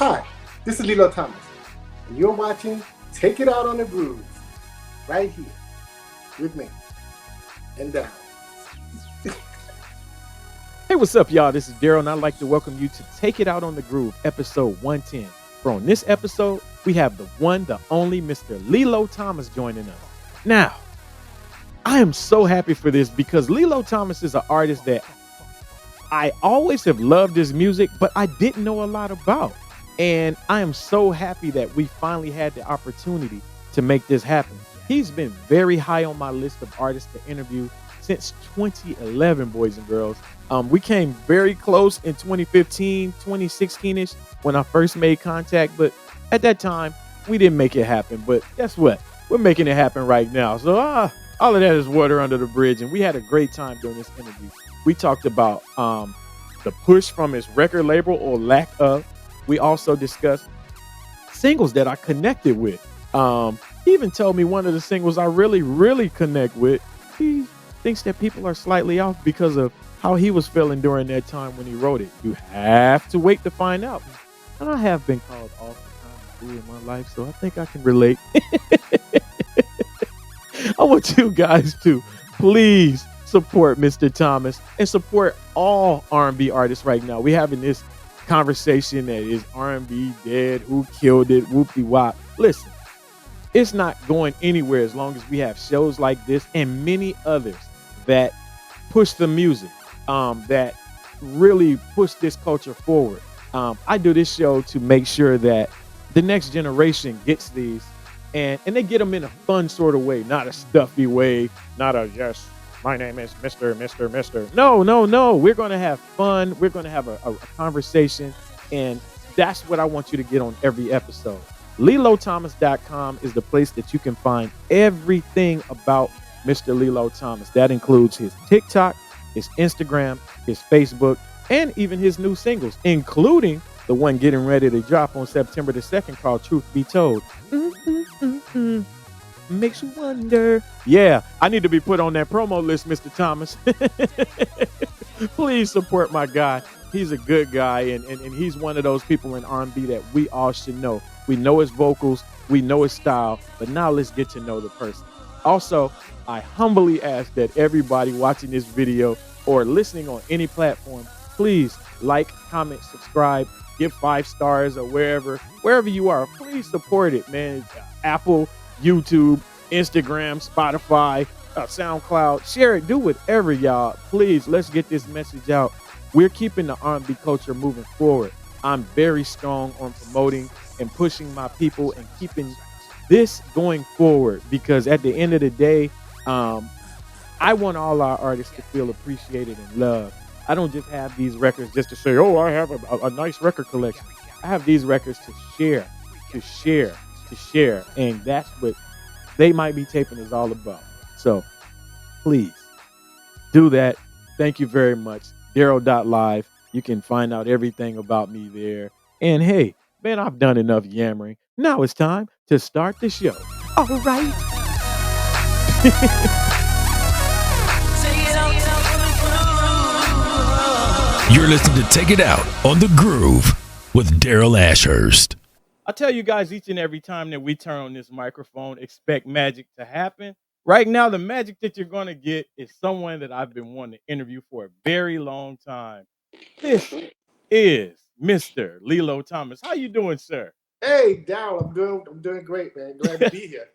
Hi, this is Lillo Thomas, and you're watching Take It Out on the Grooves, right here, with me, and down. Hey, what's up, y'all? This is Daryl, and I'd like to welcome you to Take It Out on the Groove, episode 110. For on this episode, we have the one, the only Mr. Lillo Thomas joining us. Now, I am so happy for this because Lillo Thomas is an artist that I always have loved his music, but I didn't know a lot about. And I am so happy that we finally had the opportunity to make this happen. He's been very high on my list of artists to interview since 2011, boys and girls. We came very close in 2015, 2016-ish when I first made contact, but at that time, we didn't make it happen. But guess what? We're making it happen right now. So all of that is water under the bridge, and we had a great time during this interview. We talked about the push from his record label or lack of. We also discussed singles that I connected with. He even told me one of the singles I really connect with. He thinks that people are slightly off because of how he was feeling during that time when he wrote it. You have to wait to find out. And I have been called off the time in my life, so I think I can relate. I want you guys to please support Mr. Thomas and support all R&B artists right now. We're having this conversation that is R&B dead, who killed it, whoopty-wop. Listen, it's not going anywhere as long as we have shows like this and many others that push the music, that really push this culture forward. I do this show to make sure that the next generation gets these and they get them in a fun sort of way, not a stuffy way, not a yes, my name is Mr. No. We're going to have fun. We're going to have a conversation. And that's what I want you to get on every episode. LilloThomas.com is the place that you can find everything about Mr. Lillo Thomas. That includes his TikTok, his Instagram, his Facebook, and even his new singles, including the one getting ready to drop on September the 2nd called Truth Be Told. Makes you wonder. Yeah, I need to be put on that promo list, Mr. Thomas. Please support my guy. He's a good guy, and he's one of those people in R&B that we all should know. We know his vocals, we know his style, but now let's get to know the person. Also, I humbly ask that everybody watching this video or listening on any platform, please like, comment, subscribe, give 5 stars or wherever you are. Please support it, man. Apple, YouTube, Instagram, Spotify, SoundCloud. Share it. Do whatever, y'all. Please, let's get this message out. We're keeping the R&B culture moving forward. I'm very strong on promoting and pushing my people and keeping this going forward because at the end of the day, I want all our artists to feel appreciated and loved. I don't just have these records just to say, oh, I have a nice record collection. I have these records to share. And that's what They Might Be Taping is all about. So please do that. Thank you very much. Daryl.live. You can find out everything about me there. And hey, man, I've done enough yammering. Now it's time to start the show. All right. You're listening to Take It Out on the Groove with Daryl Ashurst. I tell you guys each and every time that we turn on this microphone, expect magic to happen. Right now, the magic that you're going to get is someone that I've been wanting to interview for a very long time. This is Mr. Lillo Thomas. How you doing, sir? Hey, Daryl, I'm doing great, man. Glad to be here.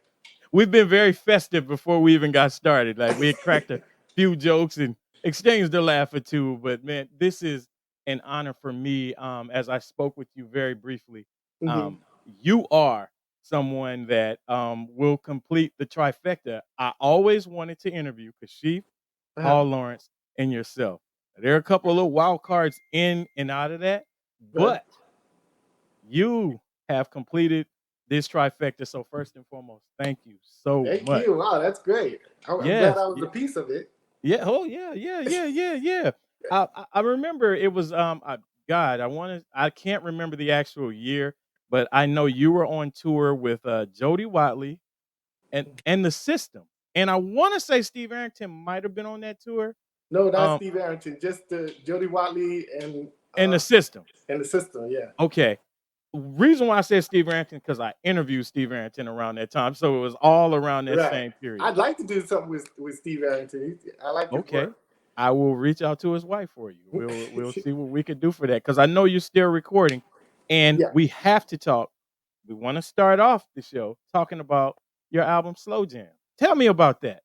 We've been very festive before we even got started. Like we had cracked a few jokes and exchanged a laugh or two. But man, this is an honor for me. As I spoke with you very briefly, you are someone that will complete the trifecta. I always wanted to interview Kashif, Paul Laurence, and yourself. There are a couple of little wild cards in and out of that, but you have completed this trifecta. So first and foremost, thank you so much. Thank you. Wow, that's great. I'm glad I was a piece of it. Yeah. Oh yeah. I remember it was I can't remember the actual year, but I know you were on tour with Jody Watley and the System. And I want to say Steve Arrington might have been on that tour. No, not Steve Arrington, just Jody Watley and the System. And the System, yeah. Okay. reason why I said Steve Arrington because I interviewed Steve Arrington around that time, so it was all around that Right. same period. I'd like to do something with Steve Arrington. I like his Okay, work. I will reach out to his wife for you. We'll see what we can do for that because I know you're still recording, and Yeah. we have to talk. We want to start off the show talking about your album Slow Jam. Tell me about that.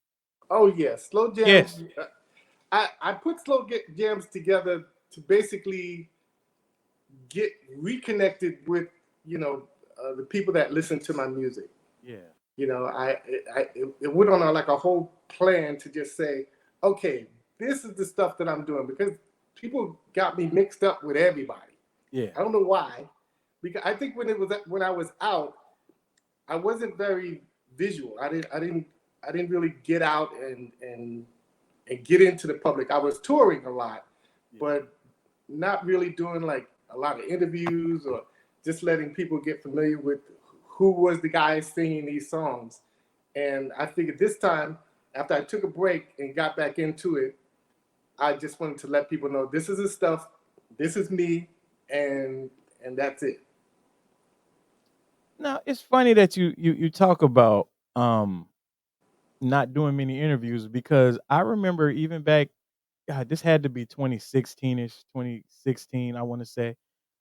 Oh yeah, slow jams. Yes. I put jams together to basically get reconnected with the people that listen to my music. Yeah. It went on like a whole plan to just say, okay, this is the stuff that I'm doing because people got me mixed up with everybody. Yeah. I don't know why, because I think when I was out, I wasn't very visual. I didn't really get out and get into the public. I was touring a lot, but not really doing like a lot of interviews or just letting people get familiar with who was the guy singing these songs. And I figured this time, after I took a break and got back into it, I just wanted to let people know this is the stuff, this is me, and that's it. Now it's funny that you talk about not doing many interviews because I remember even back, God, this had to be 2016ish, 2016, I want to say.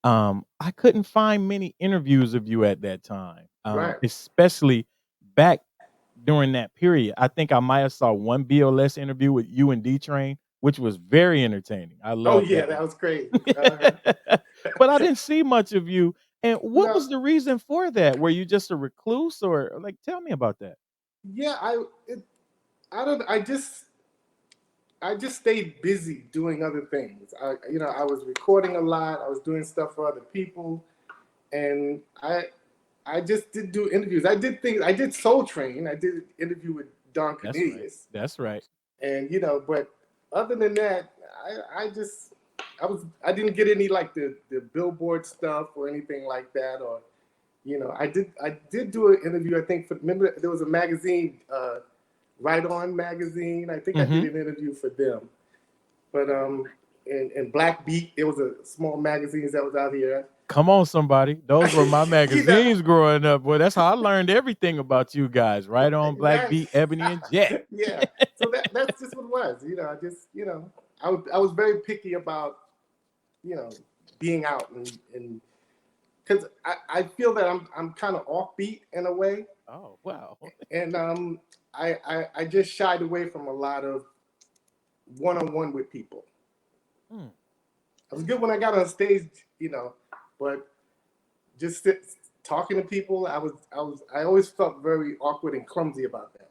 I couldn't find many interviews of you at that time, Right. especially back during that period. I think I might have saw one BLS interview with you and D Train, which was very entertaining. I Oh love yeah, that that one. was crazy. Uh-huh. But I didn't see much of you. And what No, was the reason for that? Were you just a recluse, or like tell me about that? yeah, I don't. I just stayed busy doing other things. I was recording a lot. I was doing stuff for other people, and I just didn't do interviews. I did things. I did Soul Train. I did an interview with Don That's right. Cornelius, That's right. and but other than that, I didn't get any like the Billboard stuff or anything like that. Or I did do an interview. I think remember there was a magazine, Right On magazine. I think I did Hmm. an interview for them. But in Black Beat, it was a small magazines that was out here. Come on, somebody. Those were my you know, magazines growing up. Boy, that's how I learned everything about you guys. Right on Black right? Beat, Ebony and Jet. Yeah. So that's just what it was. I just I was very picky about you know being out and because I feel that I'm kind of offbeat in a way, Oh, wow. and I just shied away from a lot of one-on-one with people. Hmm. I was good when I got on stage, but just talking to people, I always felt very awkward and clumsy about that.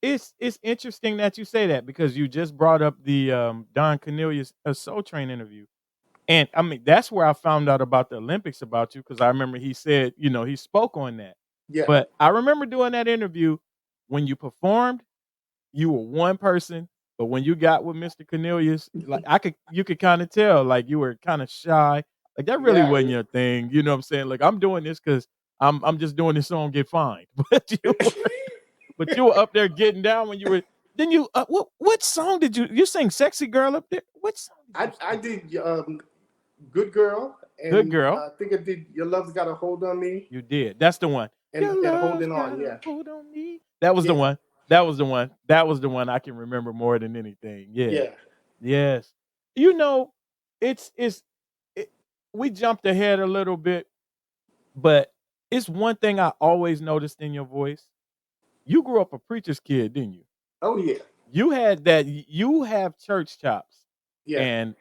It's interesting that you say that because you just brought up the Don Cornelius Soul Train interview. And I mean, that's where I found out about the Olympics about you because I remember he said, he spoke on that. Yeah. But I remember doing that interview when you performed, you were one person, but when you got with Mr. Cornelius, like you could kind of tell, like you were kind of shy. Like that really Yeah. wasn't your thing. You know what I'm saying? Like I'm doing this because I'm just doing this so I don't get fined. But you were up there getting down when you were. Then you what song did you sing? Sexy Girl up there. What song did you I sing? did Good Girl, Good and Girl. I think I did Your Love's Got a Hold on Me, You did. That's the one. Your and love's Holding got On. a Yeah. hold on me. That was the Yeah. one. That was the one. That was the one I can remember more than anything. Yeah. Yeah. Yes. You know, it's it, we jumped ahead a little bit, but it's one thing I always noticed in your voice. You grew up a preacher's kid, didn't you? Oh yeah. You had that. You have church chops, Yeah. and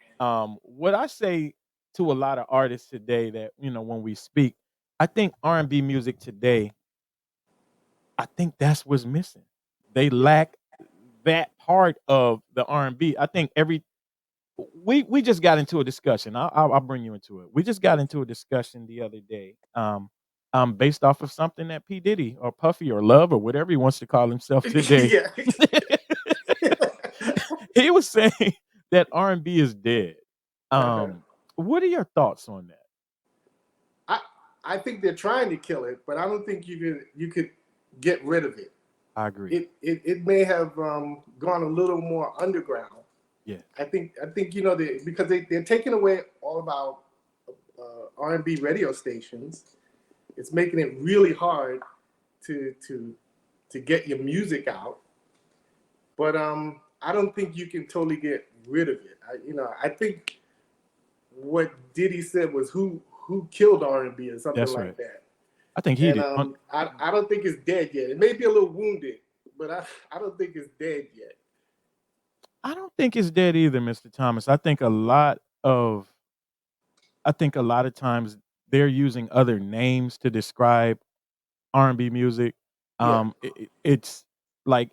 what I say to a lot of artists today that when we speak, I think R&B music today, I think that's what's missing. They lack that part of the R&B. I think we just got into a discussion. I'll bring you into it. We just got into a discussion the other day, based off of something that P Diddy or Puffy or Love or whatever he wants to call himself today. Yeah. He was saying that R&B is dead. Uh-huh. What are your thoughts on that? I I think they're trying to kill it, but I don't think you could get rid of it. I agree. It may have gone a little more underground. Yeah. I think because they're taking away all of our R&B radio stations. It's making it really hard to get your music out. But I don't think you can totally get rid of it. I think what Diddy said was who killed R&B or something That's like right. that. I think he And did. I don't think it's dead yet. It may be a little wounded, but I don't think it's dead yet. I don't think it's dead either, Mr. Thomas. I think a lot of times they're using other names to describe R&B music. Yeah. It's like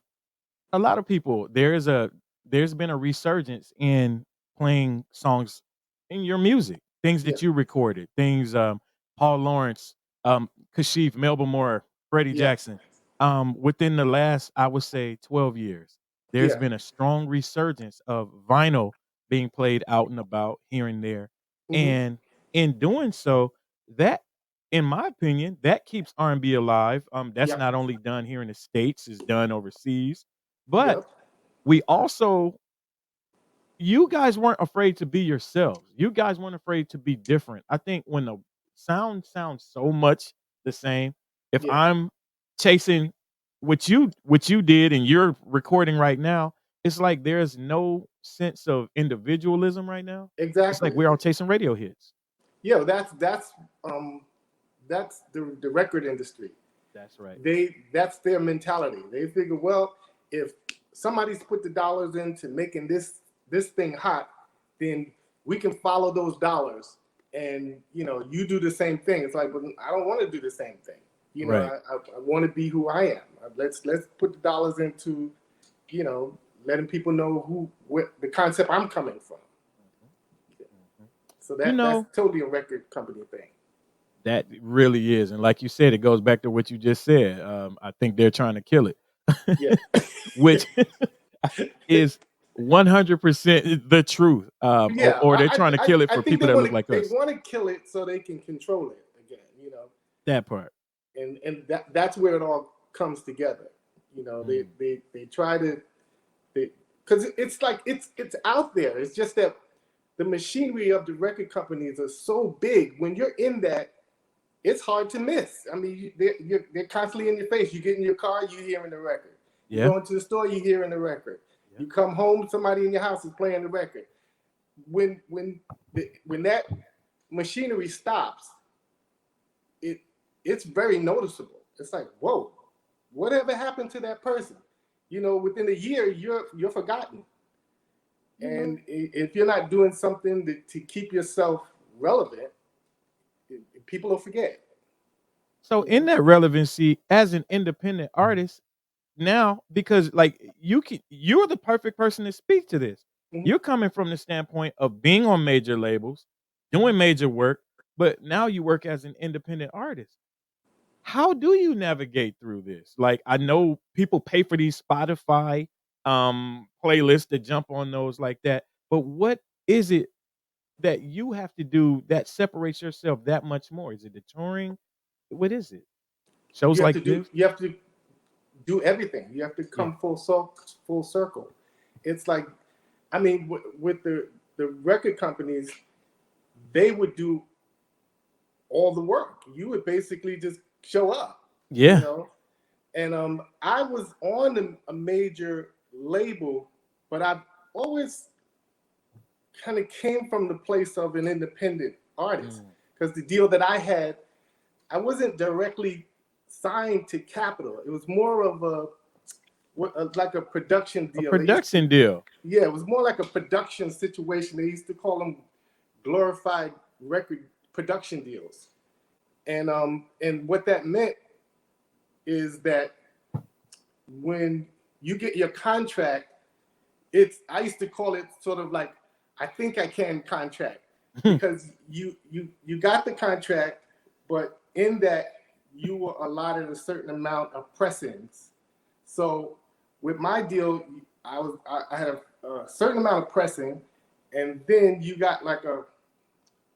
a lot of people. There's been a resurgence in playing songs in your music, things Yeah. that you recorded, things Paul Laurence, Kashif, Melba Moore, Freddie Yeah. Jackson. Within the last, I would say, 12 years, there's Yeah. been a strong resurgence of vinyl being played out and about here and there, Hmm. and in doing so, that, in my opinion, that keeps R&B alive. That's Yep. not only done here in the States; it's done overseas. But Yep. we also, you guys weren't afraid to be yourselves. You guys weren't afraid to be different. I think when the sound sounds so much the same, if Yeah. I'm chasing what you did and you're recording right now, it's like there's no sense of individualism right now. It's like Exactly. we're all chasing radio hits. Yeah. Um that's the record industry. That's right. That's their mentality. They figure, well, if somebody's put the dollars into making this thing hot, then we can follow those dollars, and you do the same thing. It's like, but I don't want to do the same thing. Right. I want to be who I am. Let's put the dollars into, letting people know what the concept I'm coming from. So You that's know, totally a record company thing. that really is. And like you said, it goes back to what you just said. I think they're trying to kill it, Yeah. which is 100% the truth. Or, Yeah, or they're trying to kill it I for think people that look like they us. want to kill it so they can control it again, That part. and that's where it all comes together. Mm. They try to, because it's like it's out there. It's just that the machinery of the record companies are so big. When you're in that, it's hard to miss. I mean, they're constantly in your face. You get in your car, you hearing the record. You Yeah. go into the store, you hearing the record. Yeah. You come home, somebody in your house is playing the record. When that machinery stops, it's very noticeable. It's like, whoa, whatever happened to that person? Within a year, you're forgotten. And if you're not doing something to keep yourself relevant, people will forget. So in that relevancy as an independent artist, now, because like you're the perfect person to speak to this. Mhm. You're coming from the standpoint of being on major labels, doing major work, but now you work as an independent artist. How do you navigate through this? Like, I know people pay for these Spotify playlists to jump on those like that, but what is it that you have to do that separates yourself that much more? Is it the touring? What is it? Shows You have like to do this? you have to do everything. You have to Yeah. come full circle. It's like, I mean, with the record companies, they would do all the work. You would basically just show up, you Yeah. know. And I was on a major label, but I always kind of came from the place of an independent artist, Mm. because the deal that I had, I wasn't directly signed to Capitol. It was more of like a production A deal. production deal. Yeah, it was more like a production situation. They used to call them glorified record production deals. And what that meant is that when you get your contract, I used to call it sort of like, I think I can contract, because you got the contract, but in that you were allotted a certain amount of pressings. So with my deal, I had a certain amount of pressing, and then you got like a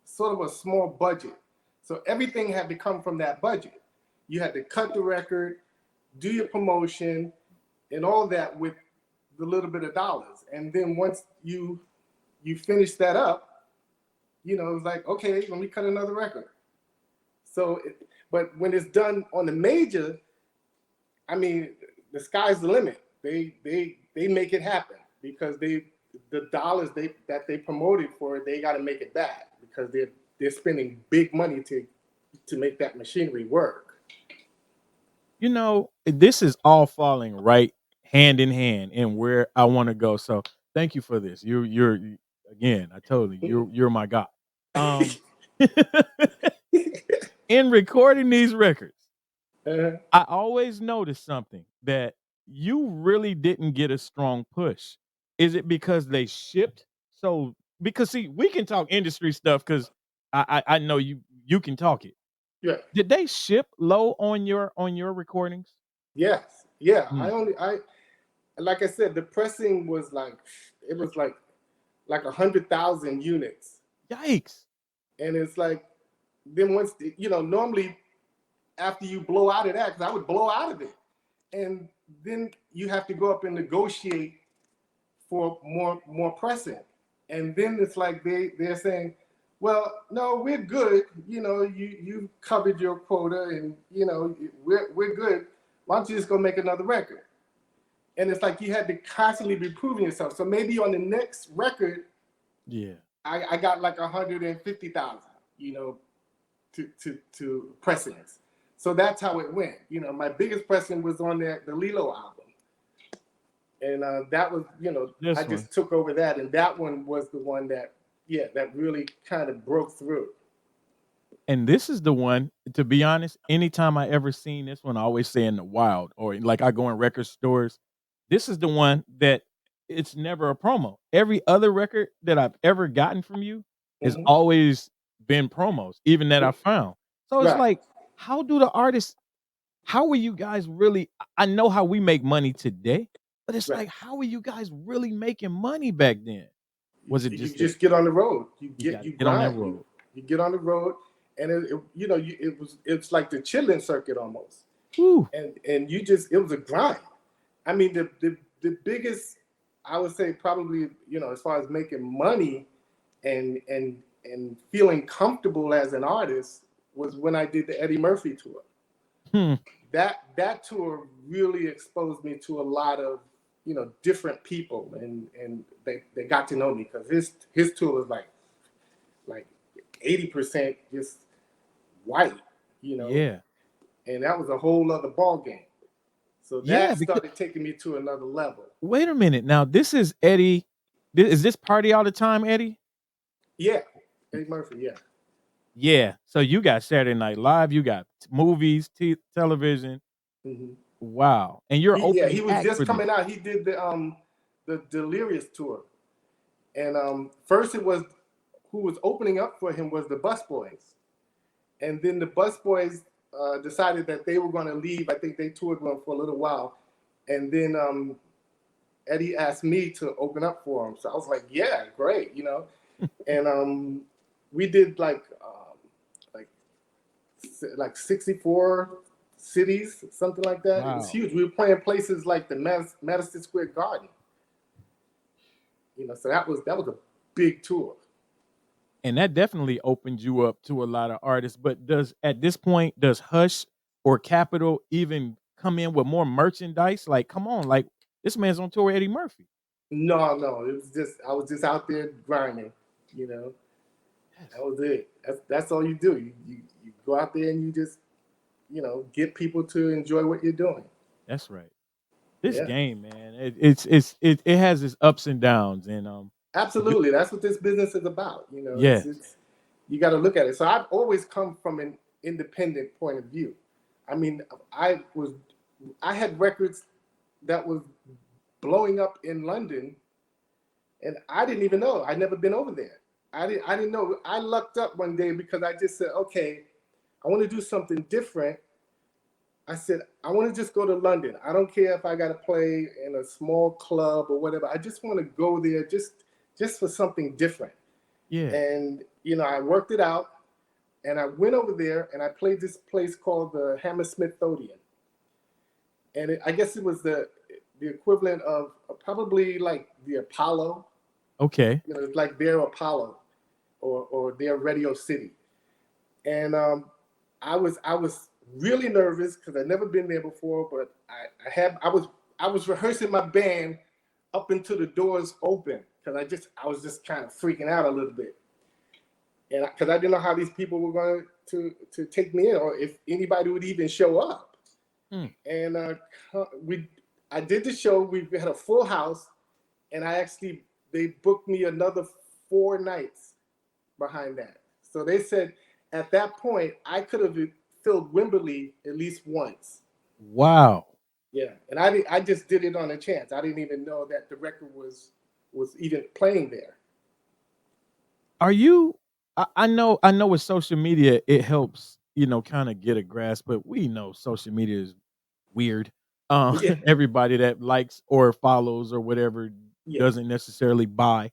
sort of a small budget. So everything had to come from that budget. You had to cut the record, do your promotion, and all that with the little bit of dollars. And then once you finish that up, it was like, okay, let me cut another record. So, but when it's done on the major, I mean, the sky's the limit. They make it happen because the dollars that they promoted for it, they got to make it back because they're spending big money to make that machinery work. This is all falling right hand in hand in where I want to go. So thank you for this. You're again, I told you, you're my God. In recording these records, I always noticed something that you really didn't get a strong push. Is it because they shipped? So because see, we can talk industry stuff because I know you can talk it. Yeah. Did they ship low on your recordings? Yes. Yeah. Hmm. I like I said, the pressing was like 100,000 units. Yikes. And it's like, then once, normally after you blow out of that, because I would blow out of it. And then you have to go up and negotiate for more pressing. And then it's like they're saying, well, no, we're good. You covered your quota and, we're good. Why don't you just go make another record? And it's like you had to constantly be proving yourself. So maybe on the next record, yeah, I got like 150,000, to pressings. So that's how it went. My biggest pressing was on the Lillo album. And that was, I just took over that. And that one was the one that really kind of broke through. And this is the one, to be honest, anytime I ever seen this one, I always say in the wild or like I go in record stores, this is the one that it's never a promo. Every other record that I've ever gotten from you has always been promos, even that I found. So it's like, how do the artists, how are you guys really, I know how we make money today, but it's like, how are you guys really making money back then? Was it you just get on the road? You get on that road. You get on the road. And it's like the chilling circuit almost. Whew. And it was a grind. I mean, the biggest, I would say probably, as far as making money and feeling comfortable as an artist was when I did the Eddie Murphy tour. That tour really exposed me to a lot of, different people and they got to know me because his tour was like 80% just white, Yeah. And that was a whole other ball game. So that started taking me to another level. Wait a minute. Now, this is Eddie. Is this Party All the Time, Eddie? Yeah. Eddie Murphy, yeah. Yeah. So you got Saturday Night Live, you got movies, television. Mm-hmm. Wow. And you're opening. He was just coming out. He did the Delirious tour. And first it was who was opening up for him was the Busboys. And then the Busboys decided that they were going to leave. I think they toured with him for a little while. And then Eddie asked me to open up for him. So I was like, yeah, great, And we did like 64 cities, something like that. Wow. It was huge. We were playing places like the Madison Square Garden. So that was a big tour. And that definitely opened you up to a lot of artists. But at this point, does Hush or Capitol even come in with more merchandise? Like, come on, like this man's on tour with Eddie Murphy. No. It was I was just out there grinding, That was it. That's all you do. You go out there and you just, get people to enjoy what you're doing. That's right. This game, man, it has its ups and downs, and absolutely, that's what this business is about. Yes. It's you got to look at it. So I've always come from an independent point of view. I mean, I had records that was blowing up in London, and I didn't even know. I'd never been over there. I didn't know. I lucked up one day because I just said, okay, I want to do something different. I said, I want to just go to London. I don't care if I got to play in a small club or whatever. I just want to go there just for something different. Yeah. And, I worked it out and I went over there and I played this place called the Hammersmith Odeon. And I guess it was the equivalent of probably like the Apollo. Okay. It's like their Apollo or their Radio City, and I was really nervous because I'd never been there before, but I was rehearsing my band up until the doors open because I was just kind of freaking out a little bit, and because I didn't know how these people were going to take me in or if anybody would even show up. And I did the show. We had a full house, and they booked me another 4 nights behind that. So they said at that point I could have filled Wembley at least once. Wow. Yeah, and I just did it on a chance. I didn't even know that the record was even playing there. Are you? I know with social media it helps, kind of get a grasp, but we know social media is weird. Yeah. Everybody that likes or follows or whatever Yeah. doesn't necessarily buy.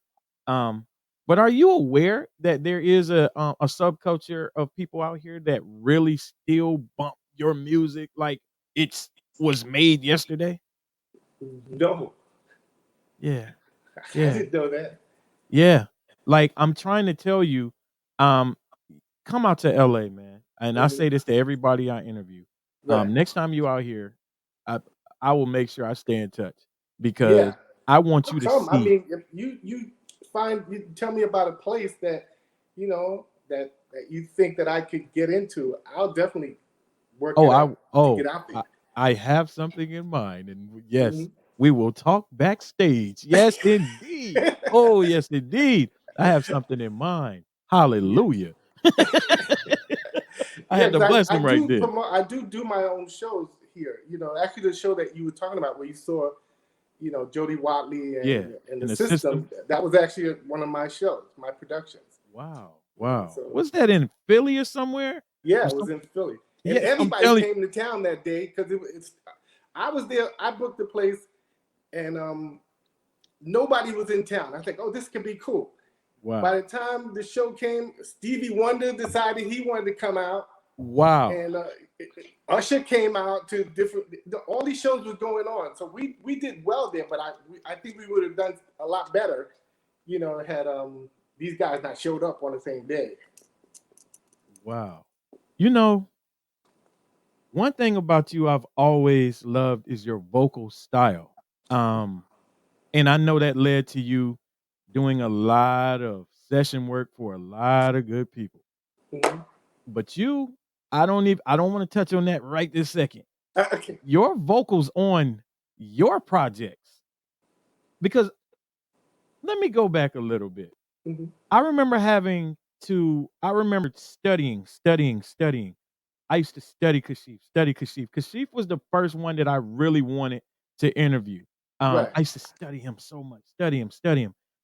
But are you aware that there is a subculture of people out here that really still bump your music like it was made yesterday? No, Yeah, I yeah, didn't know that. yeah. Like I'm trying to tell you, um, come out to LA, man. And I say this to everybody I interview. Right. Next time you out here, I I will make sure I stay in touch because Yeah. I want you to Come. I see. mean, if you tell me about a place that that you think that I could get into, I'll definitely work it out to get out there. I have something in mind, and yes, Mhm. we will talk backstage. Yes, indeed. Oh, yes, indeed. I have something in mind. Yeah. Hallelujah. I Yeah, had to because bless I him right do there. promote. I do my own shows here. Actually, the show that you were talking about, where you saw, Jody Watley Yeah, and the in the system. system. That was actually one of my shows, my productions. Wow, wow. So Was that in Philly or somewhere? yeah, Or it was some in Philly, and Yes, I'm everybody telling. came to town that day because I was there. I booked the place, and nobody was in town. I think, oh, this could be cool. Wow. By the time the show came, Stevie Wonder decided he wanted to come out. Wow. And Usher came out to all these shows was going on. So we did well there, but I think we would have done a lot better, had these guys not showed up on the same day. Wow. You know, one thing about you I've always loved is your vocal style. Um, and I know that led to you doing a lot of session work for a lot of good people. Mhm. But I don't want to touch on that right this second. Okay. Your vocals on your projects, because let me go back a little bit. Mhm. I remember studying. I used to study Kashif, study Kashif. Kashif was the first one that I really wanted to interview. Right. I used to study him so much, study him.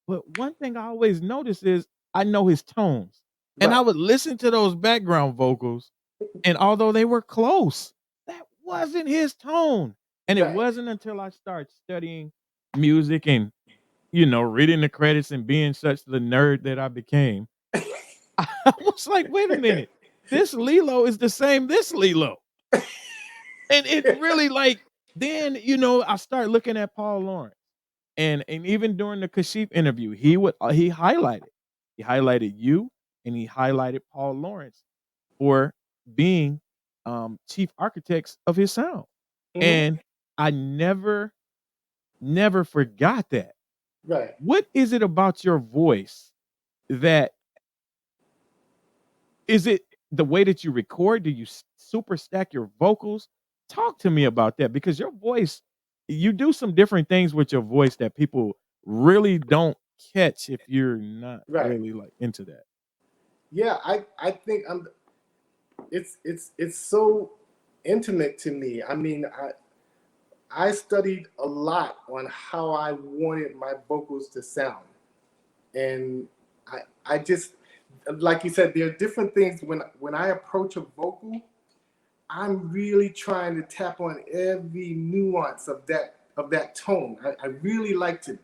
But one thing I always noticed is I know his tones. And I Right. would listen to those background vocals, and although they were close, that wasn't his tone. And it Right. wasn't until I started studying music and reading the credits and being such the nerd that I became, I was like, wait a minute, this Lillo is the same this Lillo. And it really then, I started looking at Paul Laurence. And even during the Kashif interview, he highlighted you and he highlighted Paul Laurence for being chief architects of his sound. Mhm. And I never forgot that. Right. What is it about your voice that is it the way that you record? Do you super stack your vocals? Talk to me about that because your voice, you do some different things with your voice that people really don't catch if you're not Right. really like into that. Yeah, I think it's so intimate to me. I mean, I studied a lot on how I wanted my vocals to sound. And I just, like you said, there are different things when I approach a vocal, I'm really trying to tap on every nuance of that tone. I really like to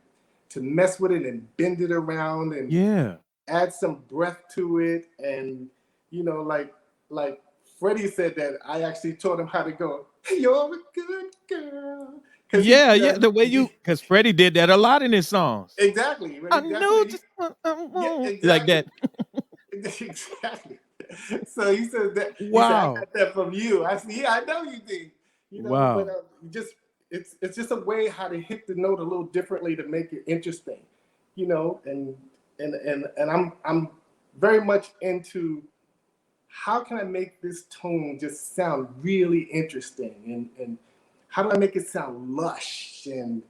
mess with it and bend it around and Yeah. add some breath to it. And like Freddie said that I actually taught him how to go, "You're a good girl." Because Yeah, yeah. The way because Freddie did that a lot in his songs. exactly, I right? That's what know he, just yeah, like exactly. that. exactly. So he said that. He said, "I Wow. got that from you." I said, "Yeah, I know you did." But Wow. just it's just a way how to hit the note a little differently to make it interesting, and I'm very much into how can I make this tone just sound really interesting, and how do I make it sound lush and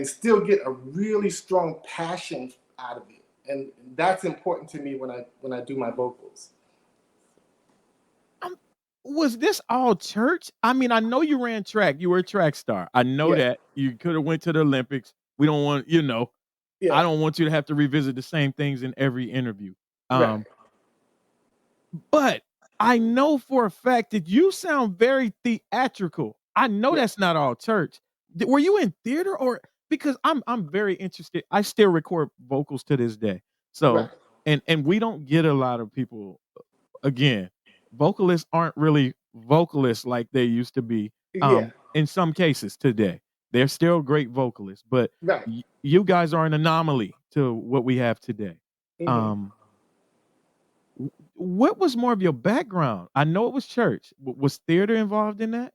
still get a really strong passion out of it, and that's important to me when I do my vocals. Um, was this all church? I mean, I know you ran track. You were a track star. I know Yeah, that. You could have went to the Olympics. We don't want, yeah, I don't want you to have to revisit the same things in every interview. right, Um, but I know for a fact that you sound very theatrical. I know yeah, that's not all church. Were you in theater or because I'm very interested. I still record vocals to this day. right, So and we don't get a lot of people again, vocalists aren't really vocalists like they used to be. yeah, In some cases today, they're still great vocalists, but right. you guys are an anomaly to what we have today. Hmm. Um, what was more of your background? I know it was church. Was theater involved in that?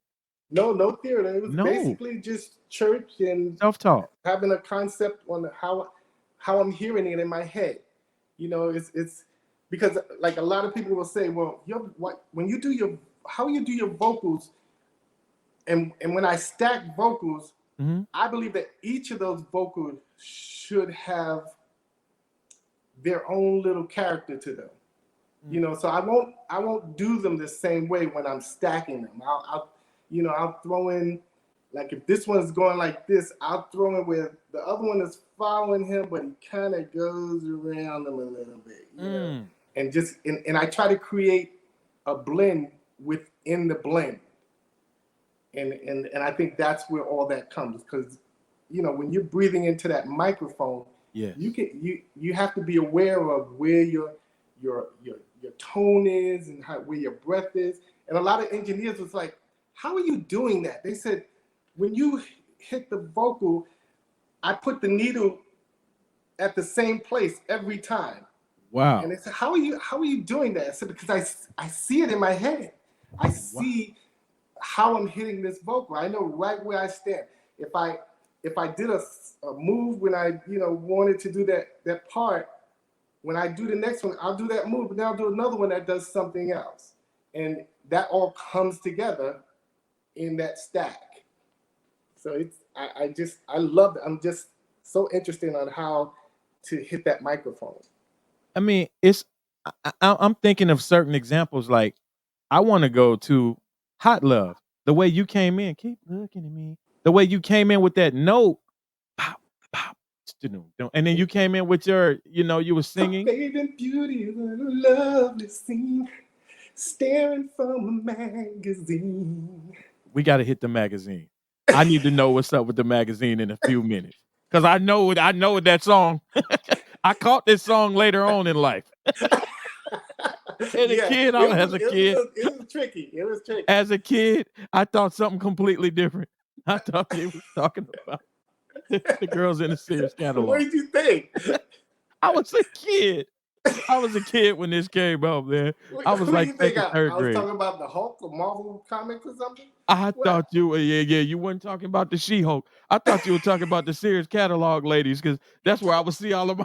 No, no theater. It was No, basically just church and self-taught. having a concept on how I'm hearing it in my head. It's because like a lot of people will say, well, when you do your how you do your vocals, and when I stack vocals, Mhm. I believe that each of those vocals should have their own little character to them. Mm. So I won't do them the same way when I'm stacking them. I'll throw in, like, if this one's going like this, I'll throw in where the other one is following him, but he kind of goes around them a little bit, Mm. and and I try to create a blend within the blend, and I think that's where all that comes, because when you're breathing into that microphone, you Yes. can you have to be aware of where your tone is, and where your breath is. And a lot of engineers was like, how are you doing that? They said, when you hit the vocal, I put the needle at the same place every time. And Wow. they said, how are you doing that? I said, because I see it in my head. I Wow. see how I'm hitting this vocal. I know right where I stand. If I did a move when I wanted to do that part, when I do the next one, I'll do that move, but then I'll do another one that does something else, and that all comes together in that stack. So I love it. I'm just so interested on how to hit that microphone. I mean, I'm thinking of certain examples. Like, I want to go to Hot Love. The way you came in, keep looking at me. The way you came in with that note, pop, pop, and then you came in with your, you were Her singing. bathing beauty is a lovely scene, staring from a magazine. We got to hit the magazine. I need to know what's up with the magazine in a few minutes because I know that song. I caught this song later on in life. As a Yeah, kid, it as was a it kid, was it was tricky. It was tricky. as a kid, I thought something completely different. I thought they was talking about the girls in the Sears What catalog. did you think? I was a kid. I was a kid when this came out, man. I was Who do like you think second, I third was grade. talking about? The Hulk or Marvel comics or something? I What? thought you were, yeah, you weren't talking about the She-Hulk. I thought you were talking about the Sears catalog ladies, because that's where I would see all of my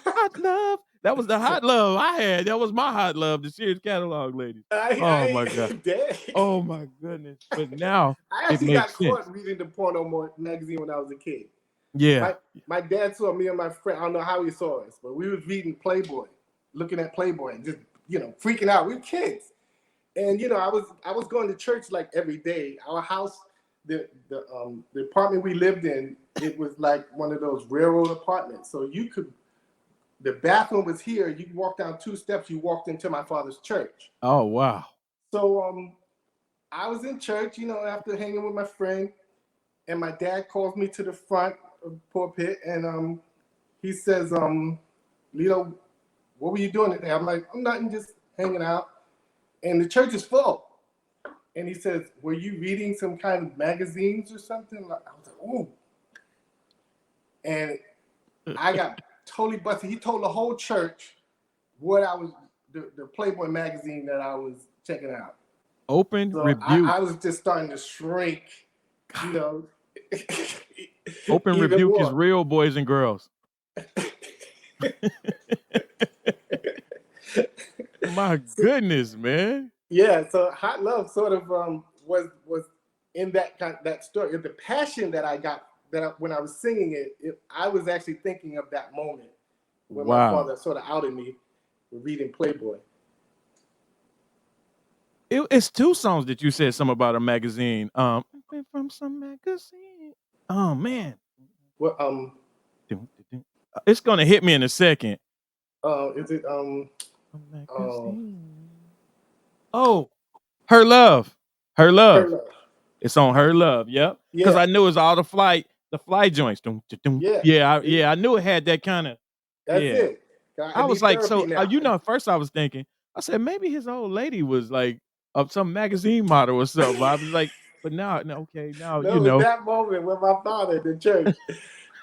hot love. That was the hot love I had. That was my hot love, the Sears catalog ladies. Oh my God. Dang. Oh my goodness. But now I it actually got makes sense. caught reading the magazine when I was a kid. Yeah. My dad saw me and my friend. I don't know how he saw us, but we was reading Playboy, looking at Playboy, and just freaking out. We were kids, and I was going to church like every day. Our house, the apartment we lived in, it was like one of those railroad apartments. So the bathroom was here. You walk down 2 steps, you walked into my father's church. Oh wow. So I was in church, after hanging with my friend, and my dad calls me to the front of the pulpit, and he says, Lillo, what were you doing today? I'm like, I'm nothing, just hanging out. And the church is full. And he says, were you reading some kind of magazines or something? I was like, ooh. And I got totally busted. He told the whole church what I was, the Playboy magazine that I was checking out. Open So rebuke. I was just starting to shrink, you know. Open even rebuke more. is real, boys and girls. My goodness, man. Yeah, so Hot Love sort of was in that story. The passion that I got when I was singing it, I was actually thinking of that moment when my Wow. father sort of outed me for reading Playboy. It's two songs that you said something about a magazine. From some magazine. Oh man. Well, It's gonna hit me in a second. is it Oh, Her Love. Her Her Love. Love? It's on Her Love. Yep. Because Yeah, I knew it was all the fly joints. yeah, Yeah. I knew it had that kind of. that's Yeah. it. I I was need like, therapy so now. at first I was thinking, I said maybe his old lady was like of some magazine model or something. I was like, but now, no, okay, now No, it was that moment with my father at the church.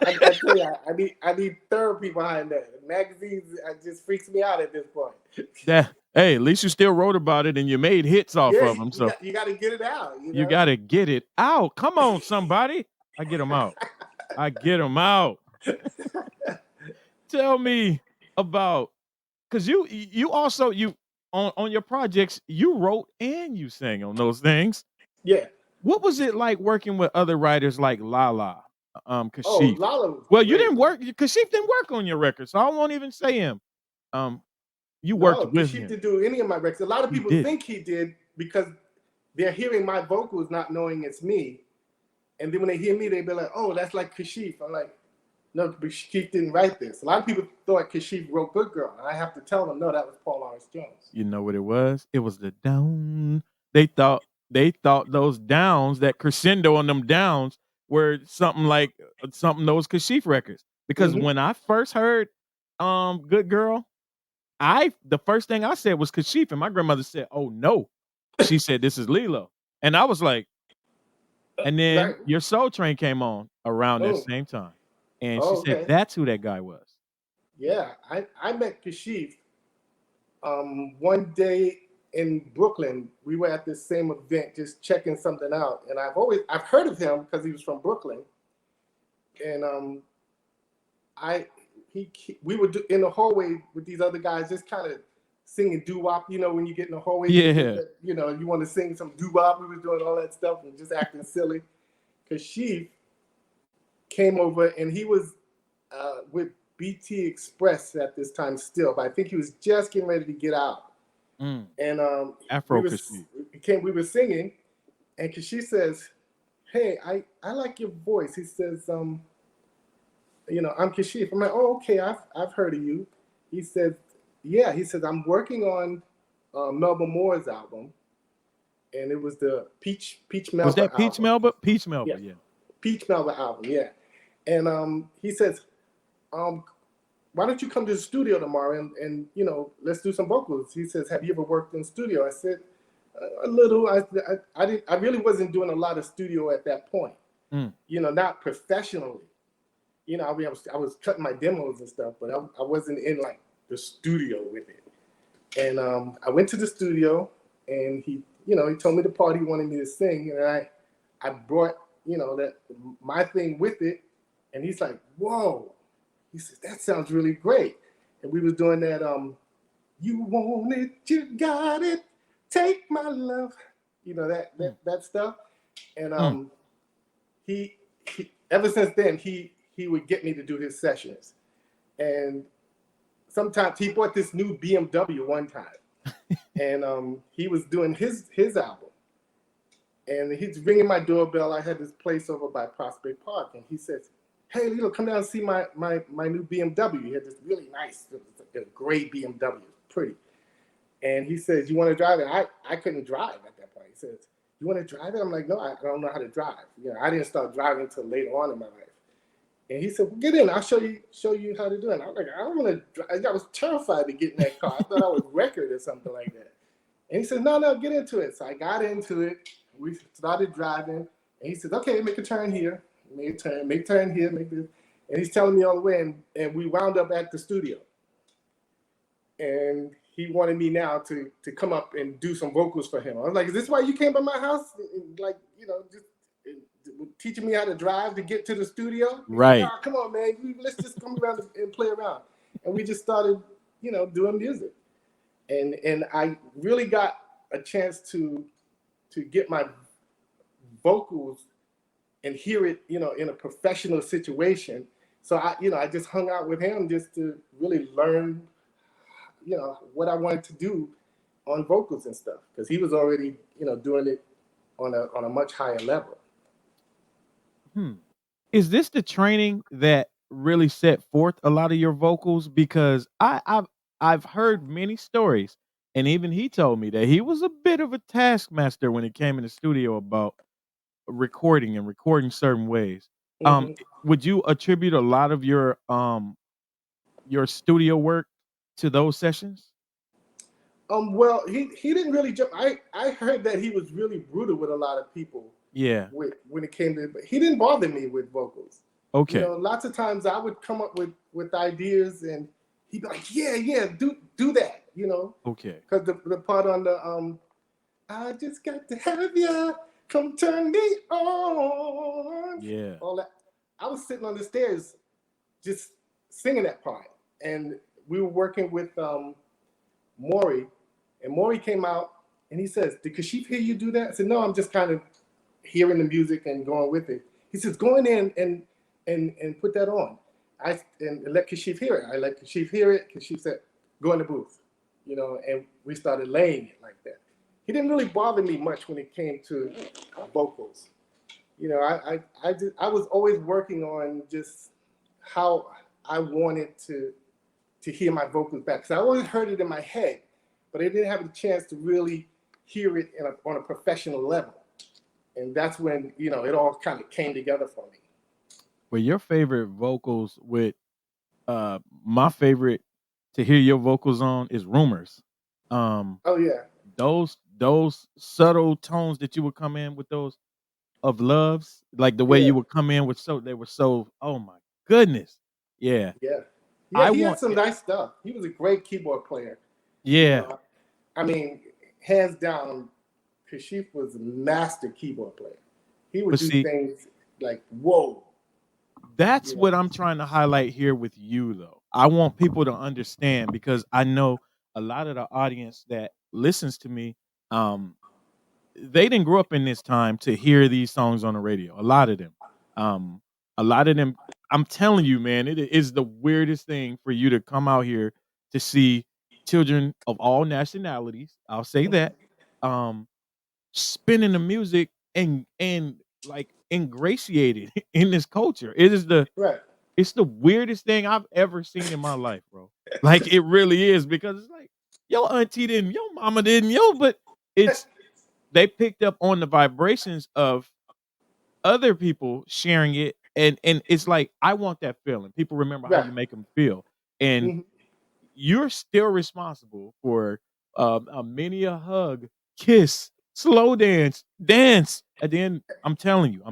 I tell you, I need therapy behind that. Magazines, it just freaks me out at this point. that. Hey, at least you still wrote about it and you made hits off Yeah, of them. So you got to get it out. you got to get it out. Come on, somebody. I get them out. I get them out. Tell me about, because you also on your projects you wrote and you sang on those things. Yeah. What was it like working with other writers like Lala, Oh, Kashif? Lala was Well, you great. didn't work. Kashif didn't work on your record, so I won't even say him. You worked No, with Kashif him. didn't do any of my records. A lot of He people did. think he did because they're hearing my vocals, not knowing it's me. And then when they hear me, they be like, "Oh, that's like Kashif." I'm like, "No, Kashif didn't write this." A lot of people thought Kashif wrote "Good Girl," and I have to tell them, "No, that was Paul Laurence Jones." You know what it was? It was the down. They thought those downs, that crescendo on them downs, were something like something those Kashif records. Because Mm-hmm. when I first heard Good Girl, the first thing I said was Kashif, and my grandmother said, "Oh no." She said, "This is Lillo." And I was like, and then Right. Your Soul Train came on around that Oh. same time. And she Oh, said, okay. that's who that guy was. Yeah, I met Kashif one day in Brooklyn. We were at this same event, just checking something out, and I've heard of him because he was from Brooklyn, and we were in the hallway with these other guys, just kind of singing doo wop. You know, when you get in the hallway, Yeah. you want to sing some doo wop. We were doing all that stuff and just acting silly. Kashif came over, and he was with BT Express at this time still, but I think he was just getting ready to get out. Mm. And Afro Kashif. we were singing, and Kashif says, "Hey, I like your voice." He says, "I'm Kashif." I'm like, "Oh, okay, I've heard of you." He says, "Yeah." He says, "I'm working on Melba Moore's album," and it was the Peach Melba Was that Peach album. Melba? Peach Melba, yeah. Peach Melba album, yeah. And he says, "Why don't you come to the studio tomorrow and let's do some vocals?" He says, "Have you ever worked in studio?" I said, "A little." I really wasn't doing a lot of studio at that point. Mm. Not professionally. I was cutting my demos and stuff, but I wasn't in like the studio with it. And I went to the studio, and he told me the part he wanted me to sing, and I brought that my thing with it, and he's like, "Whoa." He says, "That sounds really great." And we was doing that, "You want it, you got it, take my love," that stuff. And he ever since then he would get me to do his sessions. And sometimes he bought this new BMW one time, and he was doing his album, and he's ringing my doorbell. I had this place over by Prospect Park, and he says, "Hey, Lillo, come down and see my new BMW." He had this really nice, gray BMW, pretty. And he says, "You want to drive it?" I couldn't drive at that point. He says, "You want to drive it?" I'm like, "No, I don't know how to drive." I didn't start driving until later on in my life. And he said, "Well, get in. I'll show you how to do it." And I was like, "I don't want to drive." I was terrified to get in that car. I thought I was wrecked or something like that. And he said, "No, get into it." So I got into it. We started driving. And he said, "Okay, make a turn here. Make a turn here. Make this." And he's telling me all the way, and we wound up at the studio. And he wanted me now to come up and do some vocals for him. I was like, is this why you came by my house? Like, just teaching me how to drive to get to the studio? Right. Like, oh, come on, man. Let's just come around and play around. And we just started, doing music. And I really got a chance to get my vocals and hear it, in a professional situation. So I just hung out with him just to really learn, what I wanted to do on vocals and stuff, because he was already, doing it on a much higher level. Is this the training that really set forth a lot of your vocals? Because I've heard many stories, and even he told me that he was a bit of a taskmaster when it came in the studio about recording and recording certain ways. Mm-hmm. Would you attribute a lot of your studio work to those sessions? Well, he didn't really jump. I heard that he was really brutal with a lot of people. Yeah. When it came to, he didn't bother me with vocals. Okay. Lots of times I would come up with ideas, and he'd be like, yeah, do that. Okay. Because the part on the I just got to have you come turn me on. Yeah. All that. I was sitting on the stairs just singing that part, and we were working with Maury, and Maury came out and he says, "Did Kashif hear you do that?" I said, "No, I'm just kind of hearing the music and going with it." He says, "Go in and put that on." And let Kashif hear it. I let Kashif hear it. Kashif said, "Go in the booth," and we started laying it like that. He didn't really bother me much when it came to vocals. I was always working on just how I wanted to hear my vocals back, because I always heard it in my head, but I didn't have a chance to really hear it on a professional level. And that's when, it all kind of came together for me. Well, your favorite vocals with my favorite to hear your vocals on is Rumors. Oh yeah. Those subtle tones that you would come in with, those of loves, like the way you would come in with, they were so, oh my goodness. Yeah. Yeah. I He had want some nice stuff. He was a great keyboard player. Yeah. I mean, hands down, Kashif was a master keyboard player. He would do things like, whoa. That's what I'm trying to highlight here with you, though. I want people to understand, because I know a lot of the audience that listens to me, they didn't grow up in this time to hear these songs on the radio. A lot of them, I'm telling you, man, it is the weirdest thing for you to come out here to see children of all nationalities. I'll say that, spinning the music and like ingratiated in this culture. It's the weirdest thing I've ever seen in my life, bro. Like, it really is, because it's like, your auntie didn't, your mama didn't, but they picked up on the vibrations of other people sharing it, and it's like, I want that feeling. People remember how you make them feel, and you're still responsible for many a hug, kiss, slow dance at the end. I'm telling you,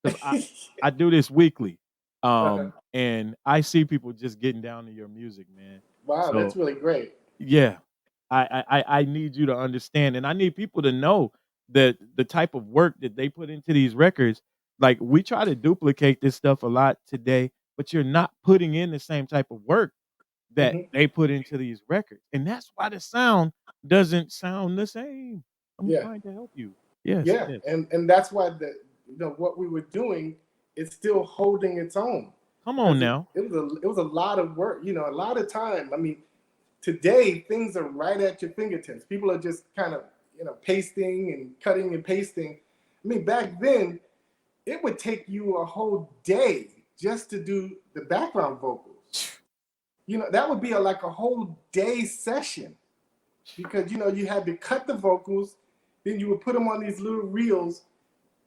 because I do this weekly, and I see people just getting down to your music, man. Wow, that's really great. Yeah, I need you to understand, and I need people to know that the type of work that they put into these records, like, we try to duplicate this stuff a lot today, but you're not putting in the same type of work that they put into these records, and that's why the sound doesn't sound the same. I'm trying to help you. Yes. And that's why what we were doing is still holding its own. Come on now. It was a lot of work, a lot of time. I mean, today things are right at your fingertips. People are just kind of, pasting and cutting and pasting. I mean, back then, it would take you a whole day just to do the background vocals. That would be like a whole day session, because, you had to cut the vocals, then you would put them on these little reels,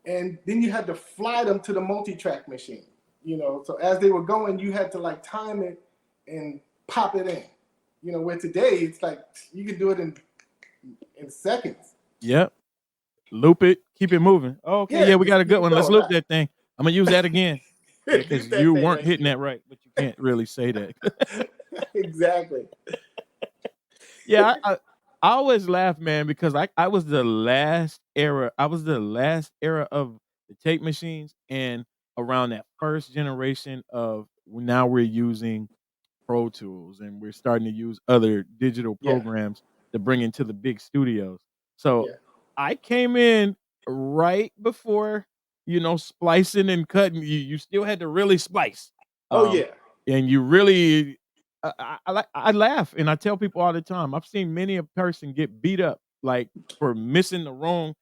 and then you had to fly them to the multi-track machine, So as they were going, you had to like time it and pop it in. Where today it's like you can do it in seconds. Yep. Loop it, keep it moving. Oh, okay, yeah, we got a good one. Let's loop that thing. I'm gonna use that again. Yeah, Get because that you thing weren't right hitting there. that right, but you can't really say that. Exactly. Yeah, I always laugh, man, because I was the last era. I was the last era of the tape machines, and around that first generation of now we're using Pro Tools and we're starting to use other digital Yeah. programs to bring into the big studios. So Yeah. I came in right before, splicing and cutting. You still had to really splice. Oh Um, yeah. and you really I laugh and I tell people all the time. I've seen many a person get beat up like for missing the wrong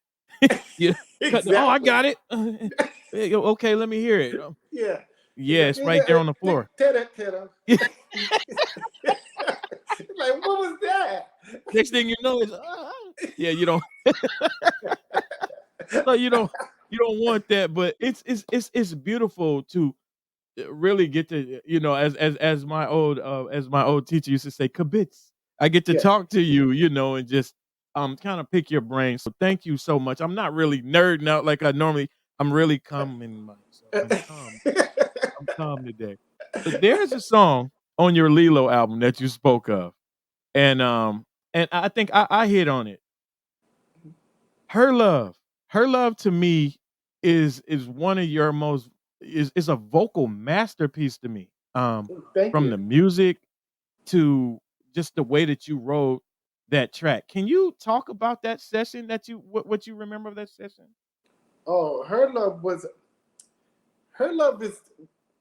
you cutting. Oh, I Exactly. got it. Okay, let me hear it. Yeah. Yeah, it's right there on the floor. Tada. Like, what was that? Next thing you know is, yeah, you don't so you don't want that, but it's beautiful to really get to, as my old teacher used to say, "Kibitz." I get to Yeah. talk to you, and just, kinda pick your brain, so thank you so much. I'm not really nerding out like I normally. I'm really calming myself. I'm calm today. But there's a song on your Lillo album that you spoke of, and, I think I hit on it. Her Love. Her Love to me is one of your most is a vocal masterpiece to me. Thank From you. the music to just the way that you wrote that track. Can you talk about that session that what you remember of that session? Oh, her love is,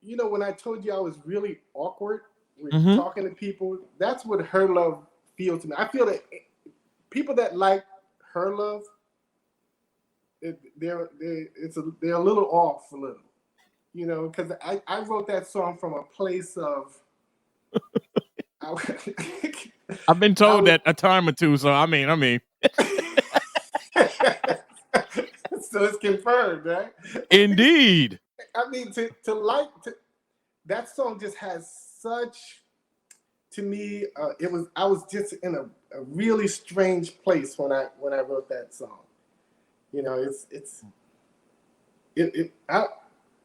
when I told you I was really awkward with Mhm. talking to people, that's what her love feels to me. I feel that people that like her love, they're a little off a little, because I wrote that song from a place of, I, I've been I told was, that a time or two, so I mean, so it's confirmed, right? indeed. I mean, that song just has such, to me, I was just in a really strange place when I wrote that song.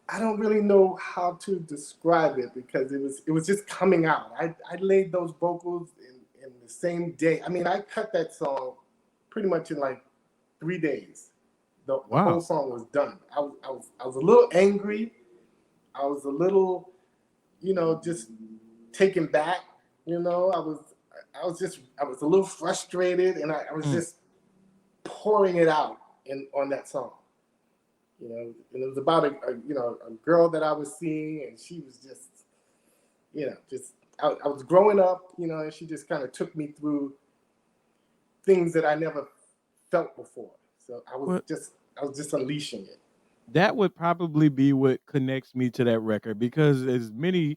I don't really know how to describe it because it was just coming out. I laid those vocals in the same day. I mean, I cut that song pretty much in like 3 days. The whole Wow. song was done. I was a little angry. I was a little, just taken back. I was a little frustrated, and I was Mm. just pouring it out on that song. And it was about a girl that I was seeing, and she was just, I was growing up, and she just kind of took me through things that I never felt before. So Well, I was just unleashing it. that would probably be what connects me to that record because as many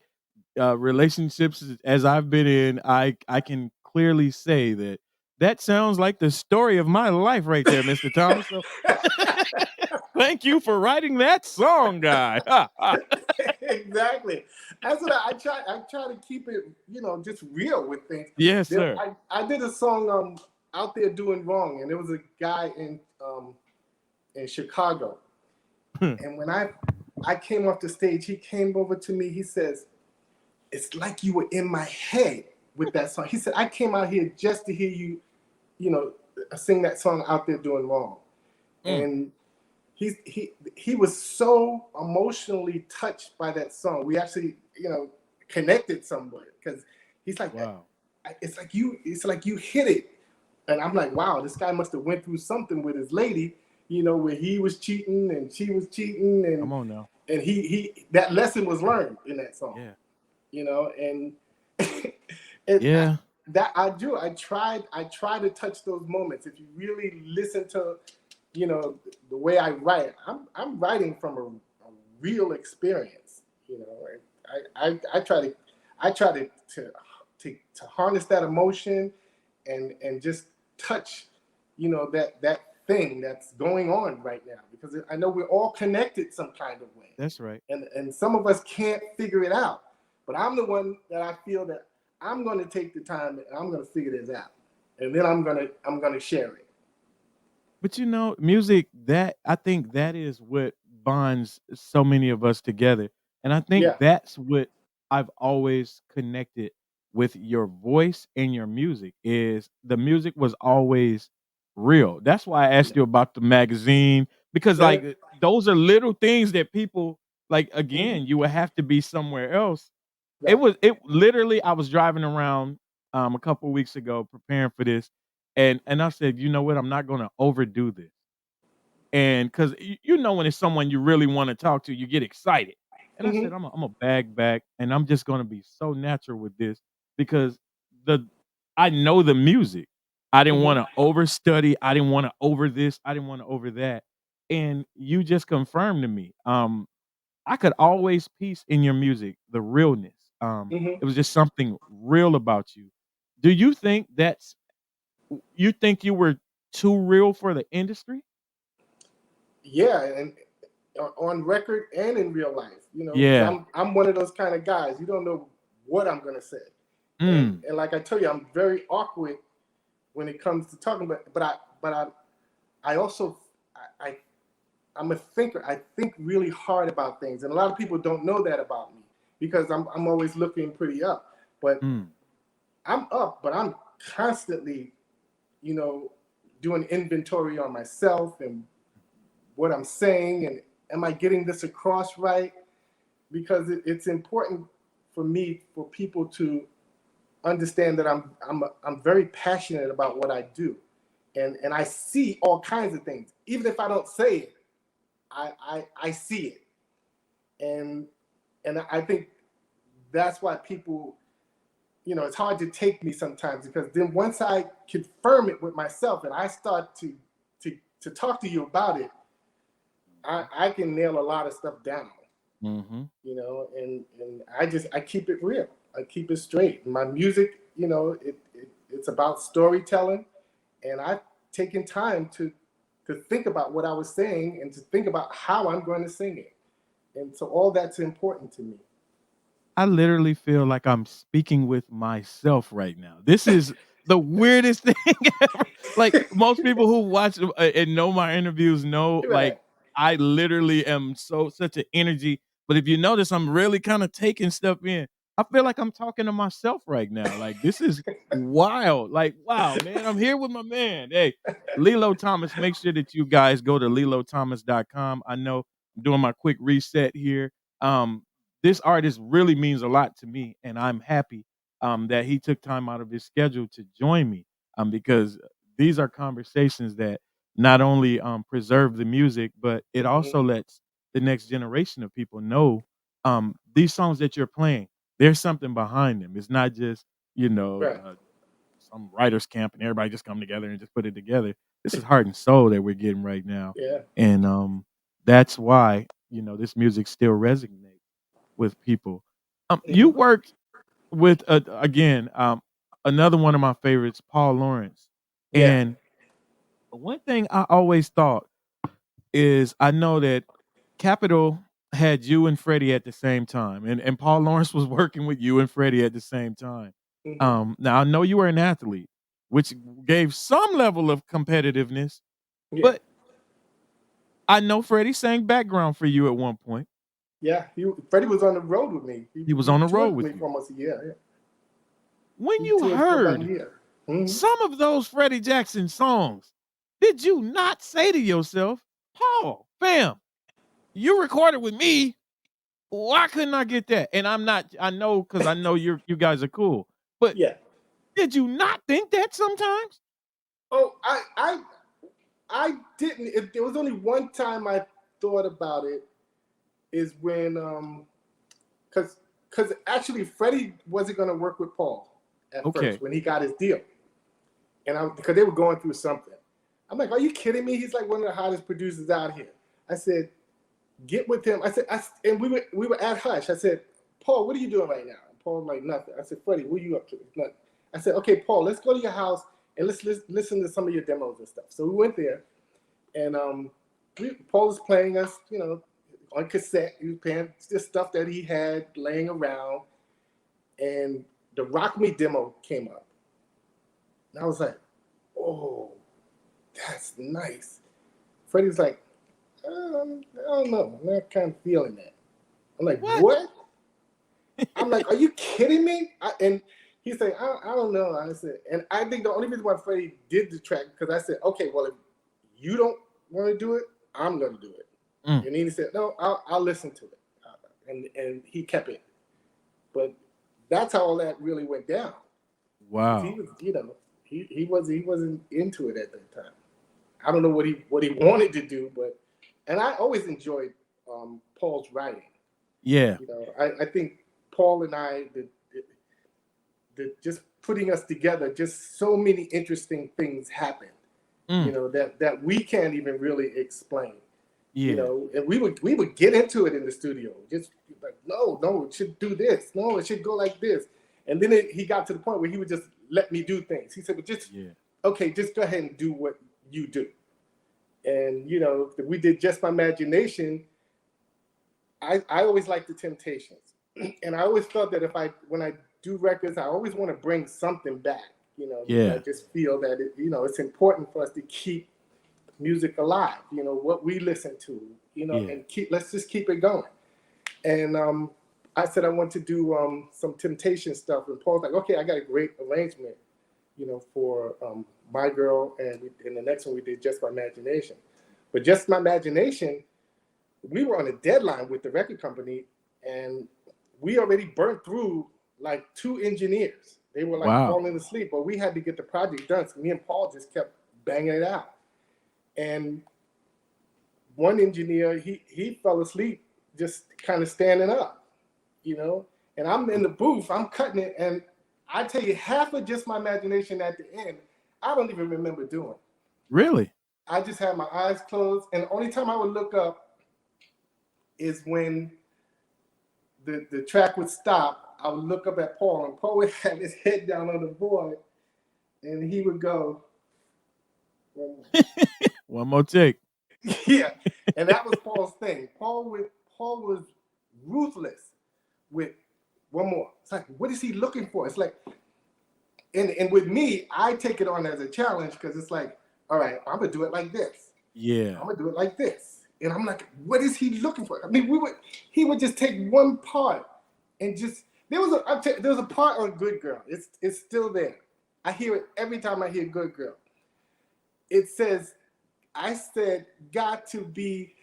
relationships as I've been in, I can clearly say that that sounds like the story of my life right there, Mr. Thomas. So thank you for writing that song, guy. Exactly. That's what I try to keep it, just real with things. Yes, sir. I did a song out there doing wrong, and there was a guy in Chicago, and when I came off the stage, he came over to me. He says, "It's like you were in my head with that song." He said, "I came out here just to hear you, you know, sing that song out there doing wrong," Mm, and he was so emotionally touched by that song. We actually, connected somewhere because he's like, wow. it's like you hit it, and I'm like, wow, this guy must have went through something with his lady, where he was cheating and she was cheating, Come on now. and he that lesson was learned in that song, Yeah. and it, I, Yeah. that I do. I try to touch those moments. If you really listen to, the way I write, I'm writing from a real experience. I try to harness that emotion and just touch, that thing that's going on right now, because I know we're all connected some kind of way, That's right. and some of us can't figure it out. But I'm the one that I feel that I'm going to take the time and I'm going to figure this out, and then I'm going to share it. But music, that I think that is what bonds so many of us together. And I think Yeah. that's what I've always connected with your voice and your music is the music was always real. That's why I asked you about the magazine because Yeah. like those are little things that people like Hmm. again, you would have to be somewhere else. Right. It literally I was driving around a couple weeks ago preparing for this and I said, "You know what? I'm not going to overdo this." And because you know when it's someone you really want to talk to, you get excited. And I said, Hmm. I'm a bag back, and I'm just gonna be so natural with this because the I know the music. I didn't Hmm. want to overstudy. I didn't want to over this. I didn't want to over that. And you just confirmed to me. I could always piece in your music the realness. Hmm. It was just something real about you. Do you think that's you think you were too real for the industry? Yeah, and on record and in real life, because Yeah. I'm one of those kind of guys. You don't know what I'm gonna say, and Mm. and like I tell you, I'm very awkward when it comes to talking. But I also I I'm a thinker. I think really hard about things, and a lot of people don't know that about me because I'm always looking pretty up. But Mm. I'm up, but I'm constantly, you know, doing inventory on myself and what I'm saying, and am I getting this across right? Because it's important for me for people to understand that I'm very passionate about what I do, and I see all kinds of things. Even if I don't say it, I see it, and I think that's why people, it's hard to take me sometimes because then once I confirm it with myself and I start to talk to you about it, I can nail a lot of stuff down. Mhm. And I keep it real. I keep it straight. My music, it's about storytelling, and I've taken time to think about what I was saying and to think about how I'm going to sing it. And so all that's important to me. I literally feel like I'm speaking with myself right now. This is the weirdest thing ever. Like, most people who watch, and know my interviews know, Right. like, I literally am such an energy, but if you notice, I'm really kinda taking stuff in. I feel like I'm talking to myself right now, like, this is wild. Like, wow, man, I'm here with my man. Hey, Lillo Thomas, make sure that you guys go to lilothomas.com. I know I'm doing my quick reset here. Um, this artist really means a lot to me, and I'm happy that he took time out of his schedule to join me because these are conversations that not only preserve the music, but it Mhm. also lets the next generation of people know these songs that you're playing. There's something behind them. It's not just Right. some writers camp and everybody just come together and just put it together. This is heart and soul that we're getting right now, Yeah. and that's why this music still resonates with people. You Mhm. worked with again, another one of my favorites, Paul Laurence. Yeah. And one thing I always thought is I know that Capitol had you and Freddie at the same time, and Paul Lawrence was working with you and Freddie at the same time. Mhm. Now I know you were an athlete, which gave some level of competitiveness, Yeah. but I know Freddie sang background for you at one point. Yeah. Freddie was on the road with me. He, He was he on the road toured with with me you. for almost a year. Yeah. When He you toured for about a heard year. Hmm. some of those Freddie Jackson songs, did you not say to yourself, "Paul, fam, you recorded with me. Why couldn't I get that?" And I'm not I know because I know you guys are cool. But Yeah. did you not think that sometimes? Oh, I didn't. There was only one time I thought about it. Is when because actually Freddie wasn't going to work with Paul at first Okay. when he got his deal, and because they were going through something. I'm like, are you kidding me? He's like one of the hottest producers out here. I said, get with him. And we were at Hush. I said, Paul, what are you doing right now? And Paul was like, nothing. I said, Freddie, what are you up to? Nothing. I said, okay, Paul, let's go to your house and let's listen to some of your demos and stuff. So we went there, and Paul was playing us, on cassette. He was playing just stuff that he had laying around, and the Rock Me demo came up. And I was like, oh, that's nice. Freddie's like, I don't know. I'm not kind of feeling that. I'm like, What? what? I'm like, are you kidding me? And he said, I don't know. I said, and I think the only reason why Freddie did the track, because I said, okay, well, if you don't want to do it, I'm going to do it. Mm. And he said, no, I'll listen to it. And he kept it. But that's how all that really went down. Wow. He was, he wasn't into it at that time. I don't know what he wanted to do, and I always enjoyed Paul's writing. Yeah. I think Paul and I, the just putting us together, just so many interesting things happened. That we can't even really explain. Yeah. And we would get into it in the studio, just like, no, it should do this, no, it should go like this, and then he got to the point where he would just let me do things. He said, well, okay, just go ahead and do what you do. And we did Just My Imagination. I always liked the Temptations, and I always felt that when I do records, I always want to bring something back. I just feel that it's important for us to keep music alive. What we listen to. And let's just keep it going. And I said I want to do some Temptation stuff, and Paul's like, okay, I got a great arrangement, for My Girl, and the next one we did Just My Imagination. But Just My Imagination, we were on a deadline with the record company, and we already burnt through like 2 engineers. They were like falling asleep, but we had to get the project done. So me and Paul just kept banging it out. And one engineer, he fell asleep just kind of standing up, and I'm in the booth, I'm cutting it, and I tell you, half of Just My Imagination at the end, I don't even remember doing. Really? I just had my eyes closed, and the only time I would look up is when the track would stop. I would look up at Paul, and Paul would have his head down on the board, and he would go, one more take. Yeah, and that was Paul's thing. Paul was ruthless with one more. It's like, what is he looking for? It's like, and with me, I take it on as a challenge, because it's like, all right, I'm gonna do it like this. Yeah. I'm gonna do it like this. And I'm like, what is he looking for? I mean, he would just take one part and just there was a part on Good Girl. It's still there. I hear it every time I hear Good Girl. It says, I said, got to be,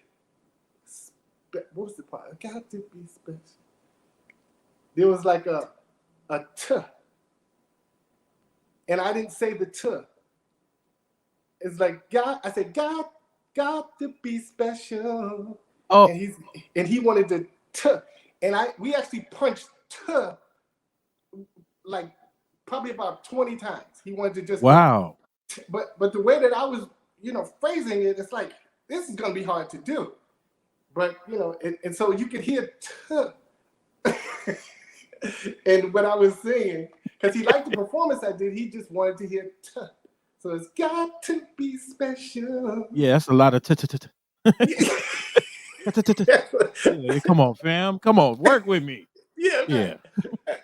what was the part? Got to be special. There was like a t, and I didn't say the t. It's like, I said, got to be special. Oh. And he wanted the t, and we actually punched t like probably about 20 times. He wanted to just wow. But the way that I was, phrasing it, it's like, this is gonna be hard to do. But and so you could hear t. And what I was saying, because he liked the performance I did, he just wanted to hear t. So it's got to be special. Yeah, that's a lot of yeah, come on, fam. Come on, work with me. Yeah.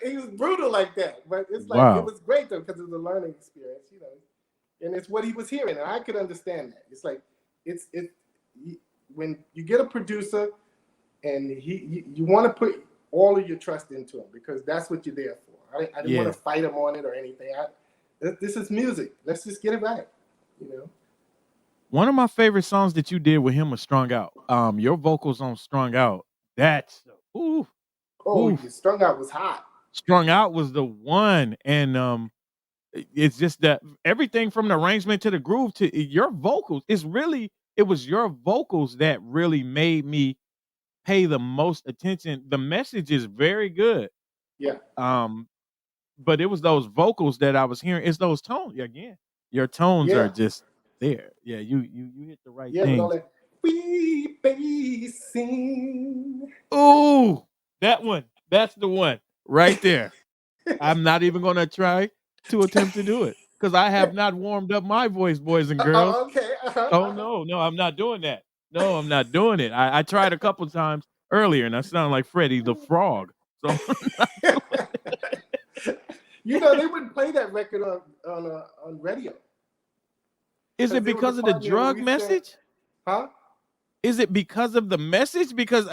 He was brutal like that. But it's like, it was great though, because it was a learning experience, And it's what he was hearing, and I could understand that. It's like, when you get a producer and you want to put all of your trust into him, because that's what you're there for. I didn't want to fight him on it or anything. This is music. Let's just get it right, One of my favorite songs that you did with him was Strung Out. Your vocals on Strung Out, that's Strung Out was hot. Strung Out was the one, and it's just that everything from the arrangement to the groove to your vocals, it was your vocals that really made me pay the most attention. The message is very good. Yeah. But it was those vocals that I was hearing. It's those tones again. Your tones are just there. Yeah, you hit the right thing. But all that, we baby sing. Oh, that one. That's the one right there. I'm not even gonna try to attempt to do it, because I have not warmed up my voice, boys and girls. Okay. Oh no, I'm not doing that. No, I'm not doing it. I tried a couple times earlier, and I sound like Freddie the Frog. So they wouldn't play that record on radio. Is it because of the drug message? Huh? Is it because of the message? Because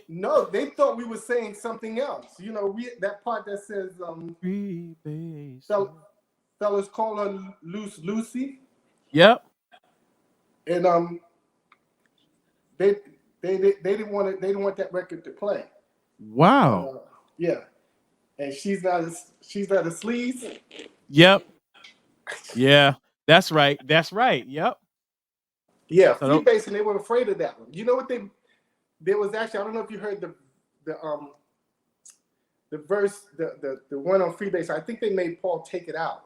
No, they thought we were saying something else. You know, that part that says fellas call her Loose Lucy. Yep. And they didn't want it. They didn't want that record to play. Wow. Yeah, and she's not a sleaze. Yep. Yeah, that's right. That's right. Yep. Yeah, Freebase, and they were afraid of that one. You know what there was actually, I don't know if you heard the verse, the one on Freebase. I think they made Paul take it out.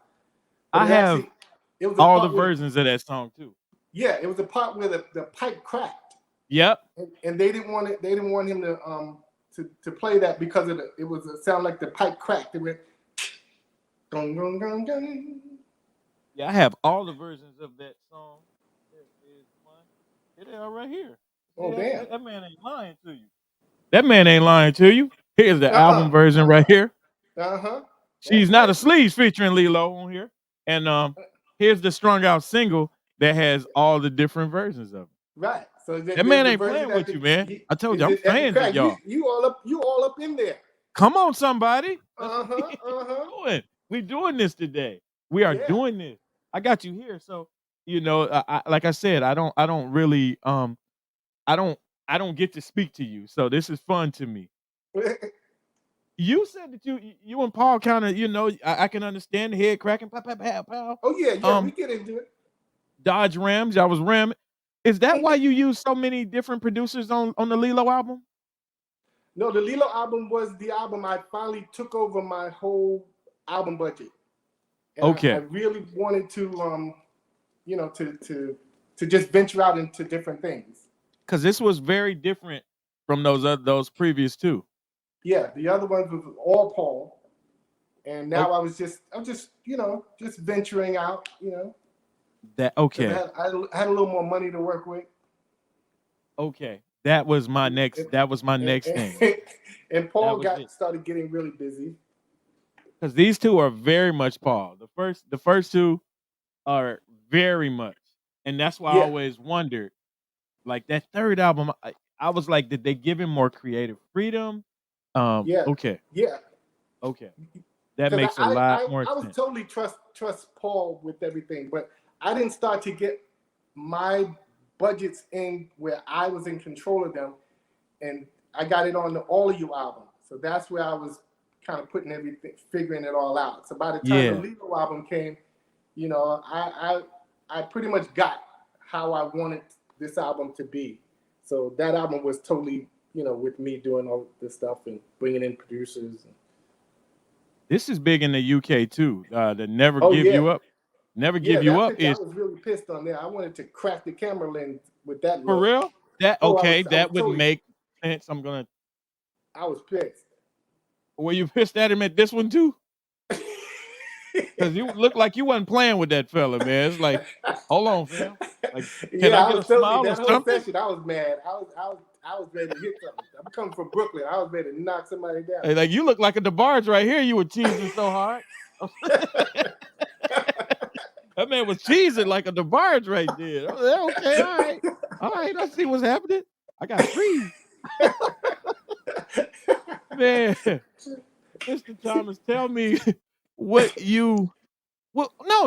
But I have actually, it was all the versions of that song too. Yeah, it was a part where the pipe cracked. Yep. And they didn't want it. They didn't want him to play that because of it sound like the pipe cracked. It went dun, dun, dun, dun. Yeah, I have all the versions of that song. There is one. It is right here. Oh, damn. That man ain't lying to you. That man ain't lying to you. Here's the album version right here. She's Not a Sleaze featuring Lillo on here. And here's the strung out single that has all the different versions of it. Right. So that man ain't playing with you, man. I told you, I'm fans of y'all. You all up in there. Come on, somebody. We doing this today. We are doing this. I got you here. So, you know, like I said, I don't really I don't get to speak to you. So this is fun to me. You said that you and Paul kind of, you know, I can understand the head cracking, pow, pow, pow, pow. Oh yeah, we get into it. Dodge Rams, y'all was ramming. Is that why you use so many different producers on the Lillo album? No, the Lillo album was the album I finally took over my whole album budget. And okay. I really wanted to, you know, to just venture out into different things. Because this was very different from those previous two. Yeah, the other ones was all Paul, and now I'm just you know, just venturing out, you know. Okay. I had a little more money to work with. Okay, that was my next thing. And Paul started getting really busy. Because these two are very much Paul. The first two are very much, and that's why I always wondered, like that third album. I was like, did they give him more creative freedom? Okay. Yeah. Okay. That makes a lot more sense. I was totally trust Paul with everything, but I didn't start to get my budgets in where I was in control of them, and I got it on the All of You album. So that's where I was kind of putting everything, figuring it all out. So by the time the Lillo album came, you know, I pretty much got how I wanted this album to be. So that album was totally, you know, with me doing all this stuff and bringing in producers. This is big in the UK too. The Never Give You Up. Never Give You Up is. I was really pissed on that. I wanted to crack the camera lens with that. For real? That that would make sense. I was pissed. Were you pissed at him at this one too? Because you look like you wasn't playing with that fella, man. It's like, hold on, fam. Like, can I get a smile or something? Session, I was mad. I was ready to hit something. I'm coming from Brooklyn. I was ready to knock somebody down. Hey, like, you look like a DeBarge right here. You were cheesing so hard. That man was cheesing like a DeBarge right there. Okay, all right. I see what's happening. I got free. Man, Mr. Thomas, tell me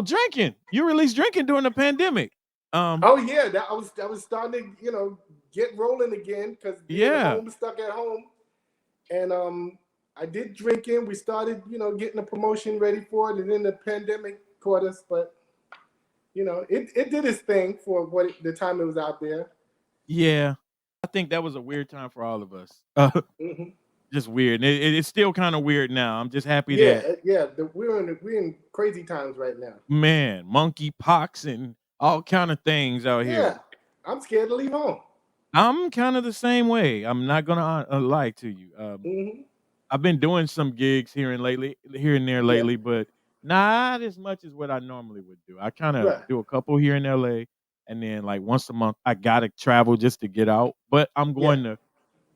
drinking. You released drinking during the pandemic. I was starting to, you know, get rolling again because stuck at home. And I did drinking. We started, you know, getting the promotion ready for it, and then the pandemic caught us. But you know, it did its thing for the time it was out there. Yeah, I think that was a weird time for all of us. Just weird. It's still kind of weird now. I'm just happy that we're in crazy times right now. Man, monkey pox and all kind of things out here. Yeah, I'm scared to leave home. I'm kind of the same way. I'm not gonna lie to you. I've been doing some gigs here and there lately, but not as much as what I normally would do. I kind of do a couple here in LA, and then like once a month I gotta travel just to get out. But I'm going to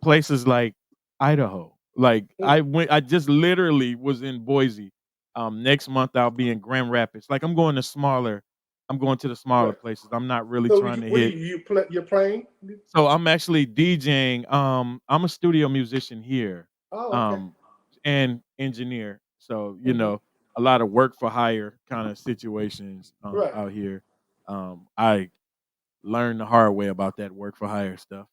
places like Idaho. Like I just literally was in Boise. Next month I'll be in Grand Rapids. Like I'm going to smaller I'm going to the smaller Right. places. I'm not really So trying to what are hit. you're playing? So I'm actually DJing. I'm a studio musician here, Oh, okay. um, and engineer. So Hmm. a lot of work for hire kind of situations Right. out here. I learned the hard way about that work for hire stuff.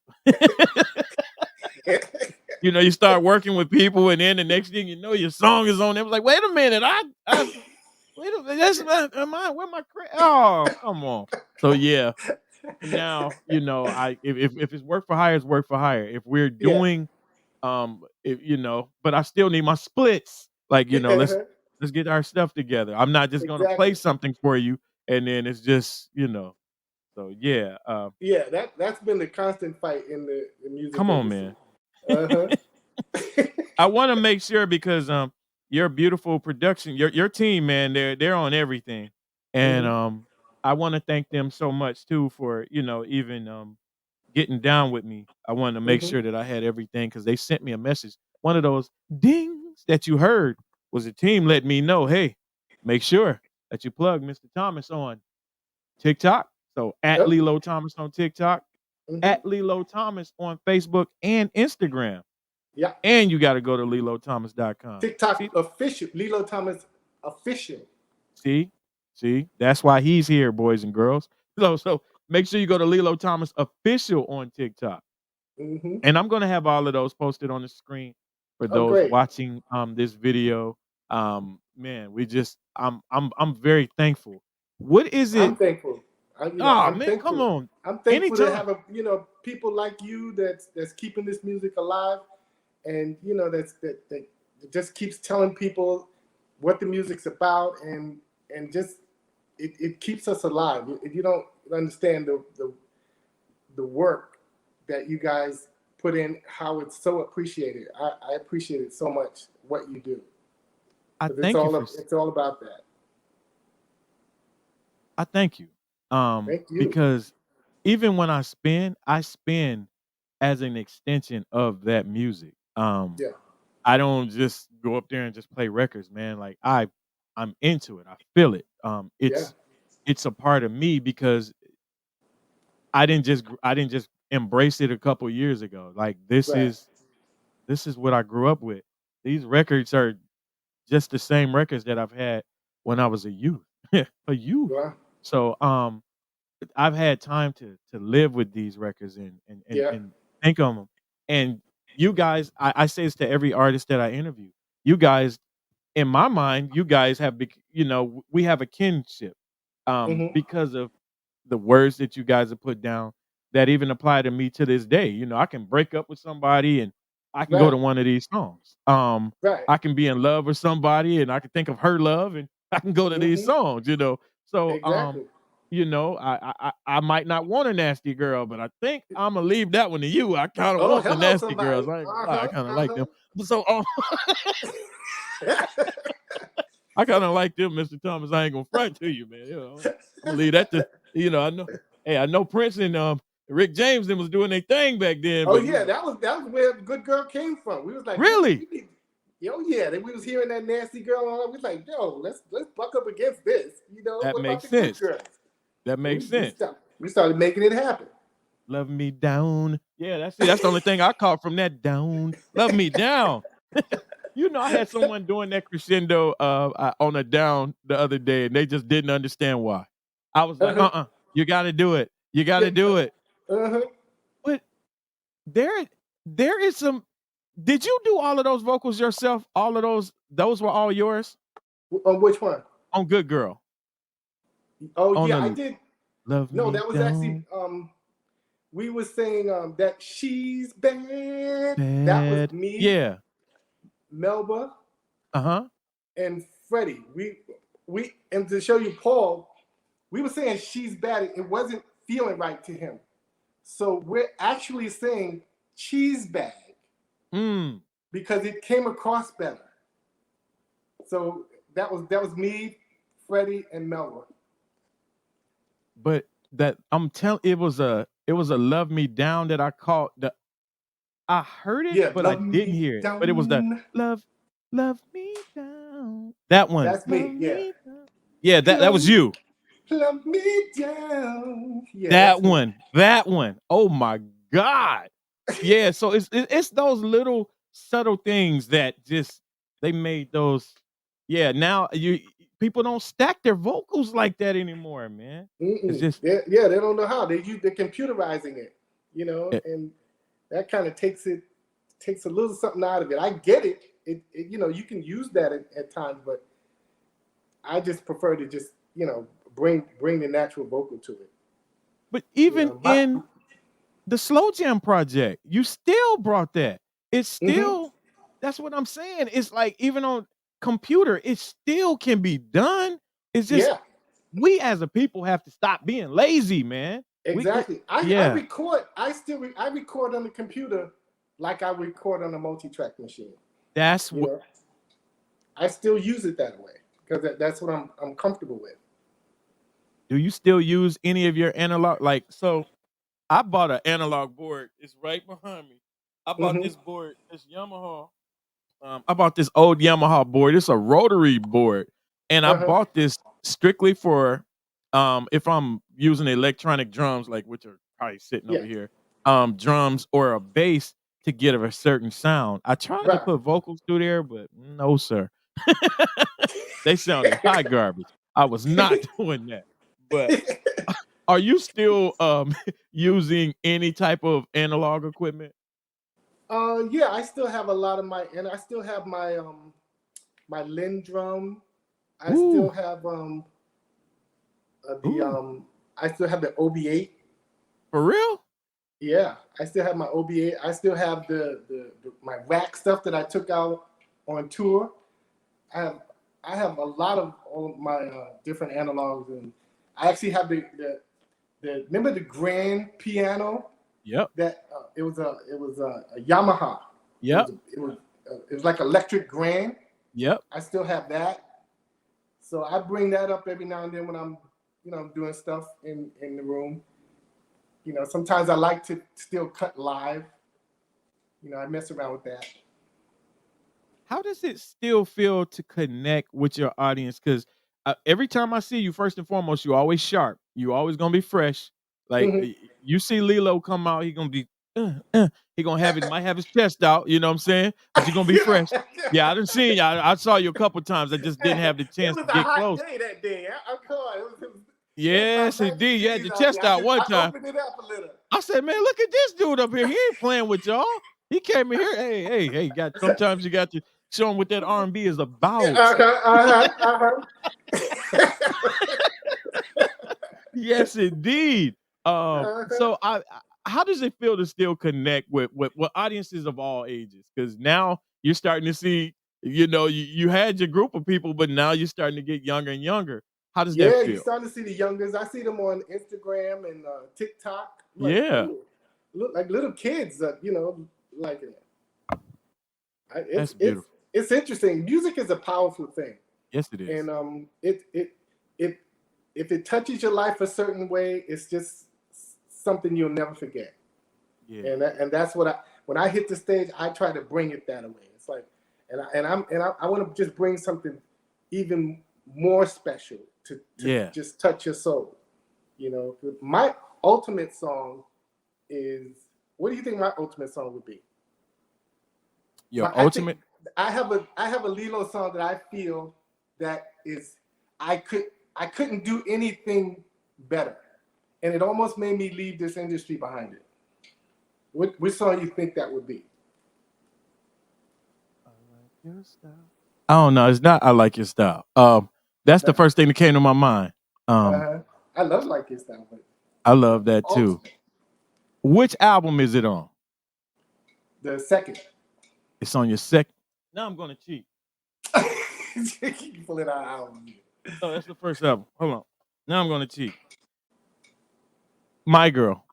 You start working with people, and then the next thing you know, your song is on. It was like, wait a minute, I wait a minute, that's my, am I where my oh, come on. So yeah, now I if it's work for hire, it's work for hire. If we're Yeah. doing if but I still need my splits. Like, let's get our stuff together. I'm not just gonna play Exactly. something for you and then it's just, so yeah, Yeah, that's been the constant fight in the music come on, industry. man. Uh-huh. I want to make sure because your beautiful production, your team, man, they're on everything. And Hmm. I want to thank them so much too for, even getting down with me. I wanted to make Hmm. sure that I had everything because they sent me a message. One of those dings that you heard was the team letting me know, hey, make sure that you plug Mr. Thomas on TikTok. So at Yep. Lillo Thomas on TikTok, Hmm. at Lillo Thomas on Facebook and Instagram. Yeah. And you got to go to lilothomas.com. TikTok official, Lillo Thomas official. See, see, that's why he's here, boys and girls. So make sure you go to Lillo Thomas official on TikTok. Hmm. And I'm gonna have all of those posted on the screen for Oh, those great. watching this video. Man, I'm very thankful. What is I'm it? thankful. Oh I'm man, come thankful. on. I'm thankful to Anytime. have people like you that's keeping this music alive, and that just keeps telling people what the music's about, and just it keeps us alive. You don't understand the work that you guys put in, how it's so appreciated. I appreciate it so much what you do, I because thank you it's all about that. I thank you. Thank you. Because even when I spin as an extension of that music. Yeah. I don't just go up there and just play records, man. Like I'm into it. I feel it. Yeah. It's a part of me because I didn't just embrace it a couple years ago. Like Right. this is what I grew up with. These records are just the same records that I've had when I was a youth. A youth. Wow. So I've had time to live with these records Yeah. and think of them. And you guys, I say this to every artist that I interview. You guys, in my mind, you guys have, we have a kinship Hmm. because of the words that you guys have put down that even apply to me to this day. I can break up with somebody and I can go Right. to one of these songs. Right. I can be in love with somebody and I can think of her love and I can go to these Hmm. songs. So Exactly. I might not want a nasty girl, but I think Imma leave that one to you. I kinda Oh, want the hello, nasty girls. somebody. I ain't gonna Uh lie, I huh. kinda like Uh them. So, I kinda like them, Mr. Thomas. I ain't gonna front to you, man. Imma leave that to I know Prince and, Rick James them was doing their thing back then, Oh but, yeah, that was where Good Girl came from. We was like, Really? we need. Yo, yeah, then we was hearing that nasty girl, and all that. We was like, yo, let's buck up against this. That What about makes the good sense. girls? That So makes we sense. stopped. We started making it happen. Love me down. Yeah, that's the only thing I caught from that down. Love me down. I had someone doing that crescendo on a down the other day, and they just didn't understand why. I was like, Uh-huh. you got to do it. You got Yeah. to do it. Uh-huh. But there, there is some. Did you do all of those vocals yourself? All of those were all yours On which one? on Good Girl. Oh On yeah, I the did. Love No, Me that was actually Down, we were saying that she's bad. That was bad. me, Yeah. Melba, Uh huh. and Freddie. We and to show you Paul, we were saying she's bad. It wasn't feeling right to him. So we're actually saying cheese bag Mm. because it came across better. So that was me, Freddie, and Melba. But that I'm telling, it was a Love Me Down that I caught. I heard it, Yeah, but I love didn't me hear it. But it was the down. love, love me down. That one. That's Love me. Yeah. me down. Yeah, that was Love. you. plumb me down. Yeah, That that's me. one. That one. Oh my God. Yeah. So it's those little subtle things that just they made those. Yeah. Now people don't stack their vocals like that anymore, man. It's just Yeah, they don't know how. They're computerizing it, eh, and that kind of takes a little something out of it. I get it. You can use that at times, but I just prefer to just bring the natural vocal to it. but You even know, my, in the Slow Jam project, you still brought that. It's mm-hmm. still that's what I'm saying. It's like even on computer, it still can be done. It's just Yeah, we as a people have to stop being lazy, man. We exactly. I yeah, record. I record on the computer like I record on a multi-track machine. that's You what. know, I still use it that way because that's what I'm comfortable with. Do you still use any of your analog? Like, so I bought an analog board. It's right behind me. I bought Mm-hmm. this board, this Yamaha. I bought this old Yamaha board. It's a rotary board, and I Uh-huh. bought this strictly for if I'm using electronic drums, like which are probably sitting over Yeah. here, drums or a bass to get a certain sound. I tried to Right. put vocals through there, but no, sir. They sounded hot garbage. I was not doing that. But are you still using any type of analog equipment? Yeah, I still have a lot of and I still have my Lin drum. I still Ooh, have the ooh, I still have the OB8. for real? Yeah, I still have my OB8. I still have the my rack stuff that I took out on tour. I have I have a lot of all my different analogs, and I actually have the remember the grand piano Yep, that it was a Yamaha. yep, It was like electric grand. yep. I still have that, so I bring that up every now and then when I'm doing stuff in the room. Sometimes I like to still cut live. I mess around with that. How does it still feel to connect with your audience? Because every time I see you, first and foremost, you always sharp. You always gonna be fresh. Like Hmm. you see Lilo come out, he gonna be, he gonna have it, might have his chest out. You know what I'm saying? But you're gonna be fresh. Yeah, I didn't see you. I saw you a couple times. I just didn't have the It chance was to a get hot close. day that day. I'm cold. It was about Yes, 90 indeed. You had degrees your out there. chest out one I time. opened it up a little. I said, man, look at this dude up here. He ain't playing with y'all. He came in here. Hey, hey, hey. Got sometimes you got to show him what that R&B is Yeah, about. Yes, indeed. uh-huh. So how does it feel to still connect with audiences of all ages? Because now you're starting to see, you had your group of people, but now you're starting to get younger and younger. How does that Yeah, you feel? starting to see the youngers. I see them on Instagram and TikTok. I'm like, Yeah, ooh, look like little kids, liking it. I, that's it's it's beautiful. it's interesting. Music is a powerful thing, Yes, it is. and it if it touches your life a certain way, it's just something you'll never forget. Yeah, And that's what when I hit the stage, I try to bring it that way. It's like, I want to just bring something even more special to yeah. just touch your soul. My ultimate song is. What do you think my ultimate song would be? Your I think ultimate. I have a Lilo song that I feel that is I could I couldn't do anything better, and it almost made me leave this industry behind it. Which song you think that would be? I like your style. I don't know. It's not. I like your style. That's the That, first thing that came to my mind. Um, I love like this now, but I love that too. ultimate Which album is it on? the second. It's on your second. Now I'm gonna cheat. You pull it out. No, that's the first album. Hold on. Now I'm gonna cheat. My Girl.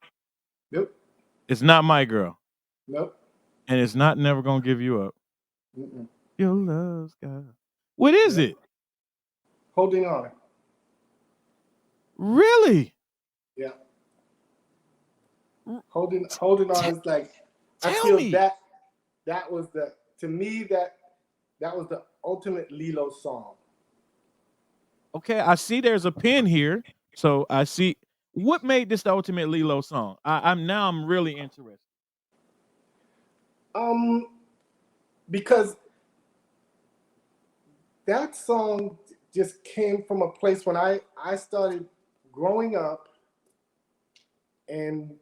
Nope. It's not My Girl, Nope. and it's not Never Gonna Give You Up. Mm-mm. Your love's got. What is Yep. it? Holding on. Really? Yeah. R- Holding on t- is like I Tell feel me. that was the to me that was the ultimate Lilo song. Okay, I see there's a pin here. So I see what made this the ultimate Lilo song. I'm really interested. Um, because that song just came from a place when I started growing up, and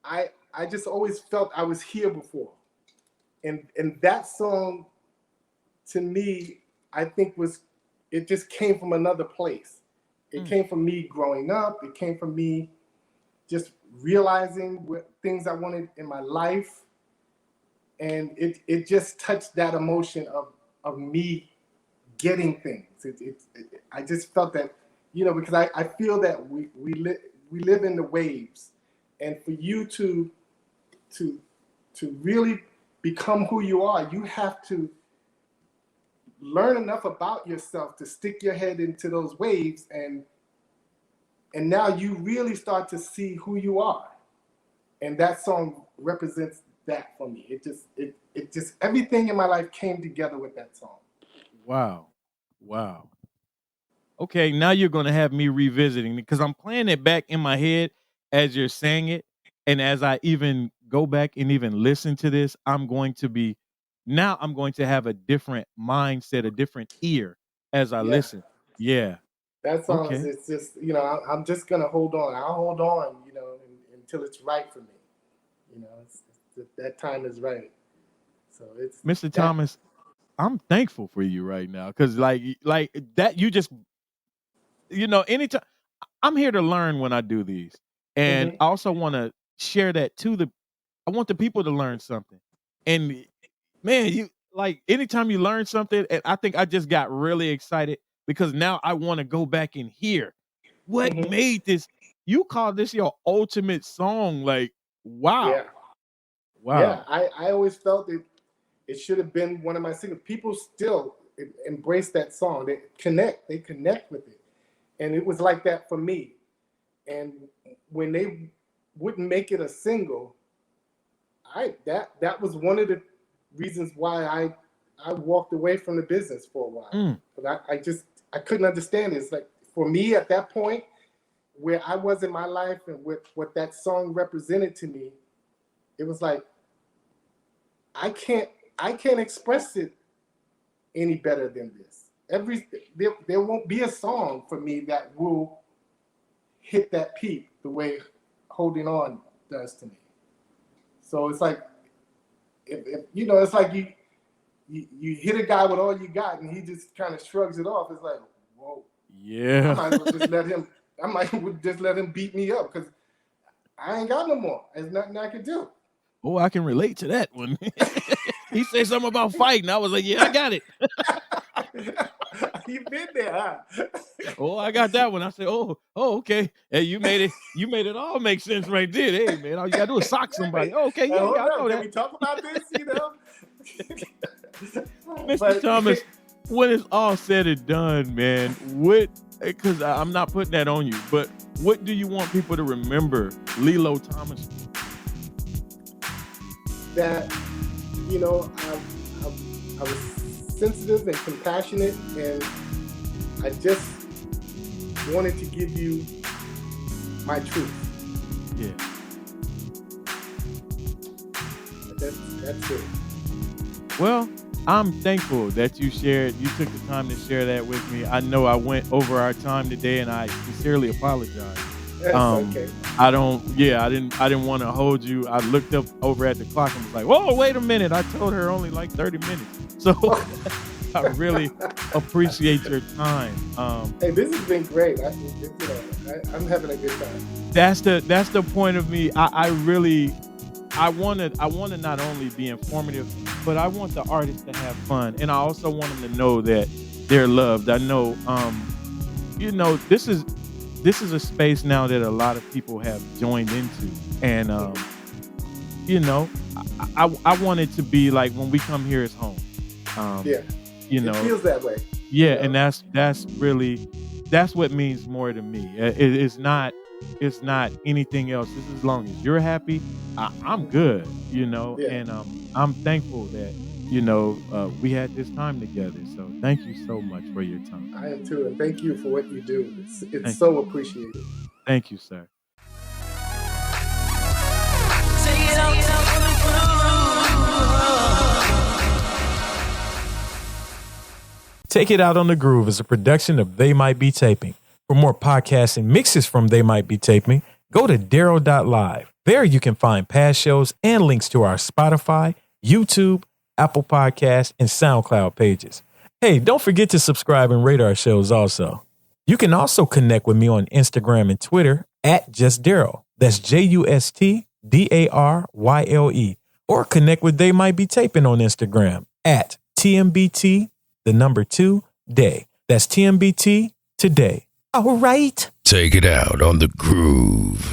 I just always felt I was here before, and that song to me, I think it just came from another place. It came from me growing up. It came from me just realizing what things I wanted in my life, and it just touched that emotion of me getting things. I just felt that, because I feel that we live in the waves, and for you to really become who you are, you have to learn enough about yourself to stick your head into those waves, and now you really start to see who you are. And that song represents that for me. It just everything in my life came together with that song. Wow. Wow. Okay, now you're gonna have me revisiting because I'm playing it back in my head as you're saying it. And as I even go back and even listen to this, I'm going to have a different mindset, a different ear as I Yeah, listen. Yeah. that song is Okay. it's just I'm just gonna hold on. I'll hold on, until it's right for me. That time is right. So it's Mr. that. Thomas, I'm thankful for you right now. Cause like that you just anytime I'm here to learn when I do these. And Hmm. I also want to share that I want the people to learn something. And man, you like anytime you learn something, and I think I just got really excited because now I want to go back and hear what Hmm. made this. You call this your ultimate song. Like, wow. Yeah, yeah. Wow. I always felt it should have been one of my singles. People still embrace that song. They connect with it, and it was like that for me. And when they wouldn't make it a single, that was one of the reasons why I walked away from the business for a while. Mm, But I couldn't understand it. It's like for me at that point where I was in my life and with what that song represented to me, it was like I can't I can't express it any better than this. There won't be a song for me that will hit that peak the way Holding On does to me. So it's like it's like you hit a guy with all you got and he just kind of shrugs it off. It's like, whoa, I yeah. might as well just let him. I might just let him beat me up because I ain't got no more. There's nothing I can do. Oh, I can relate to that one. He said something about fighting. I was like, yeah, I got it. You've been there, huh? Oh, I got that one. I said, okay. Hey, you made it all make sense right there. Hey, man, all you gotta do is sock somebody. Oh, okay, yeah, Hold I on, know can that. we talk about this? Mr. But Thomas, when it's all said and done, man, because I'm not putting that on you, but what do you want people to remember Lillo Thomas for? that I was sensitive and compassionate, and I just wanted to give you my truth. Yeah. That's it. Well, I'm thankful that you took the time to share that with me. I know I went over our time today and I sincerely apologize. That's Um, okay. I didn't want to hold you. I looked up over at the clock and was like, whoa, wait a minute. I told her only like 30 minutes. So I really appreciate your time. Hey, this has been great. I'm having a good time. That's the point of me. I want to not only be informative, but I want the artists to have fun, and I also want them to know that they're loved. I know, this is a space now that a lot of people have joined into, and I want it to be like when we come here it's home. Yeah, It feels that way. yeah, and that's what means more to me. It's not anything else. Just as long as you're happy, I'm good. Yeah. And I'm thankful that we had this time together. So thank you so much for your time. I am too, and thank you for what you do. It's Thank so appreciated. Thank you, sir. Take It Out on the Groove is a production of They Might Be Taping. For more podcasts and mixes from They Might Be Taping, go to Daryl.live. There you can find past shows and links to our Spotify, YouTube, Apple Podcasts, and SoundCloud pages. Hey, don't forget to subscribe and rate our shows also. You can also connect with me on Instagram and Twitter at JustDaryl. That's JustDaryle. Or connect with They Might Be Taping on Instagram at TMBT2Day. That's TMBT Today. All right. Take it out on the groove.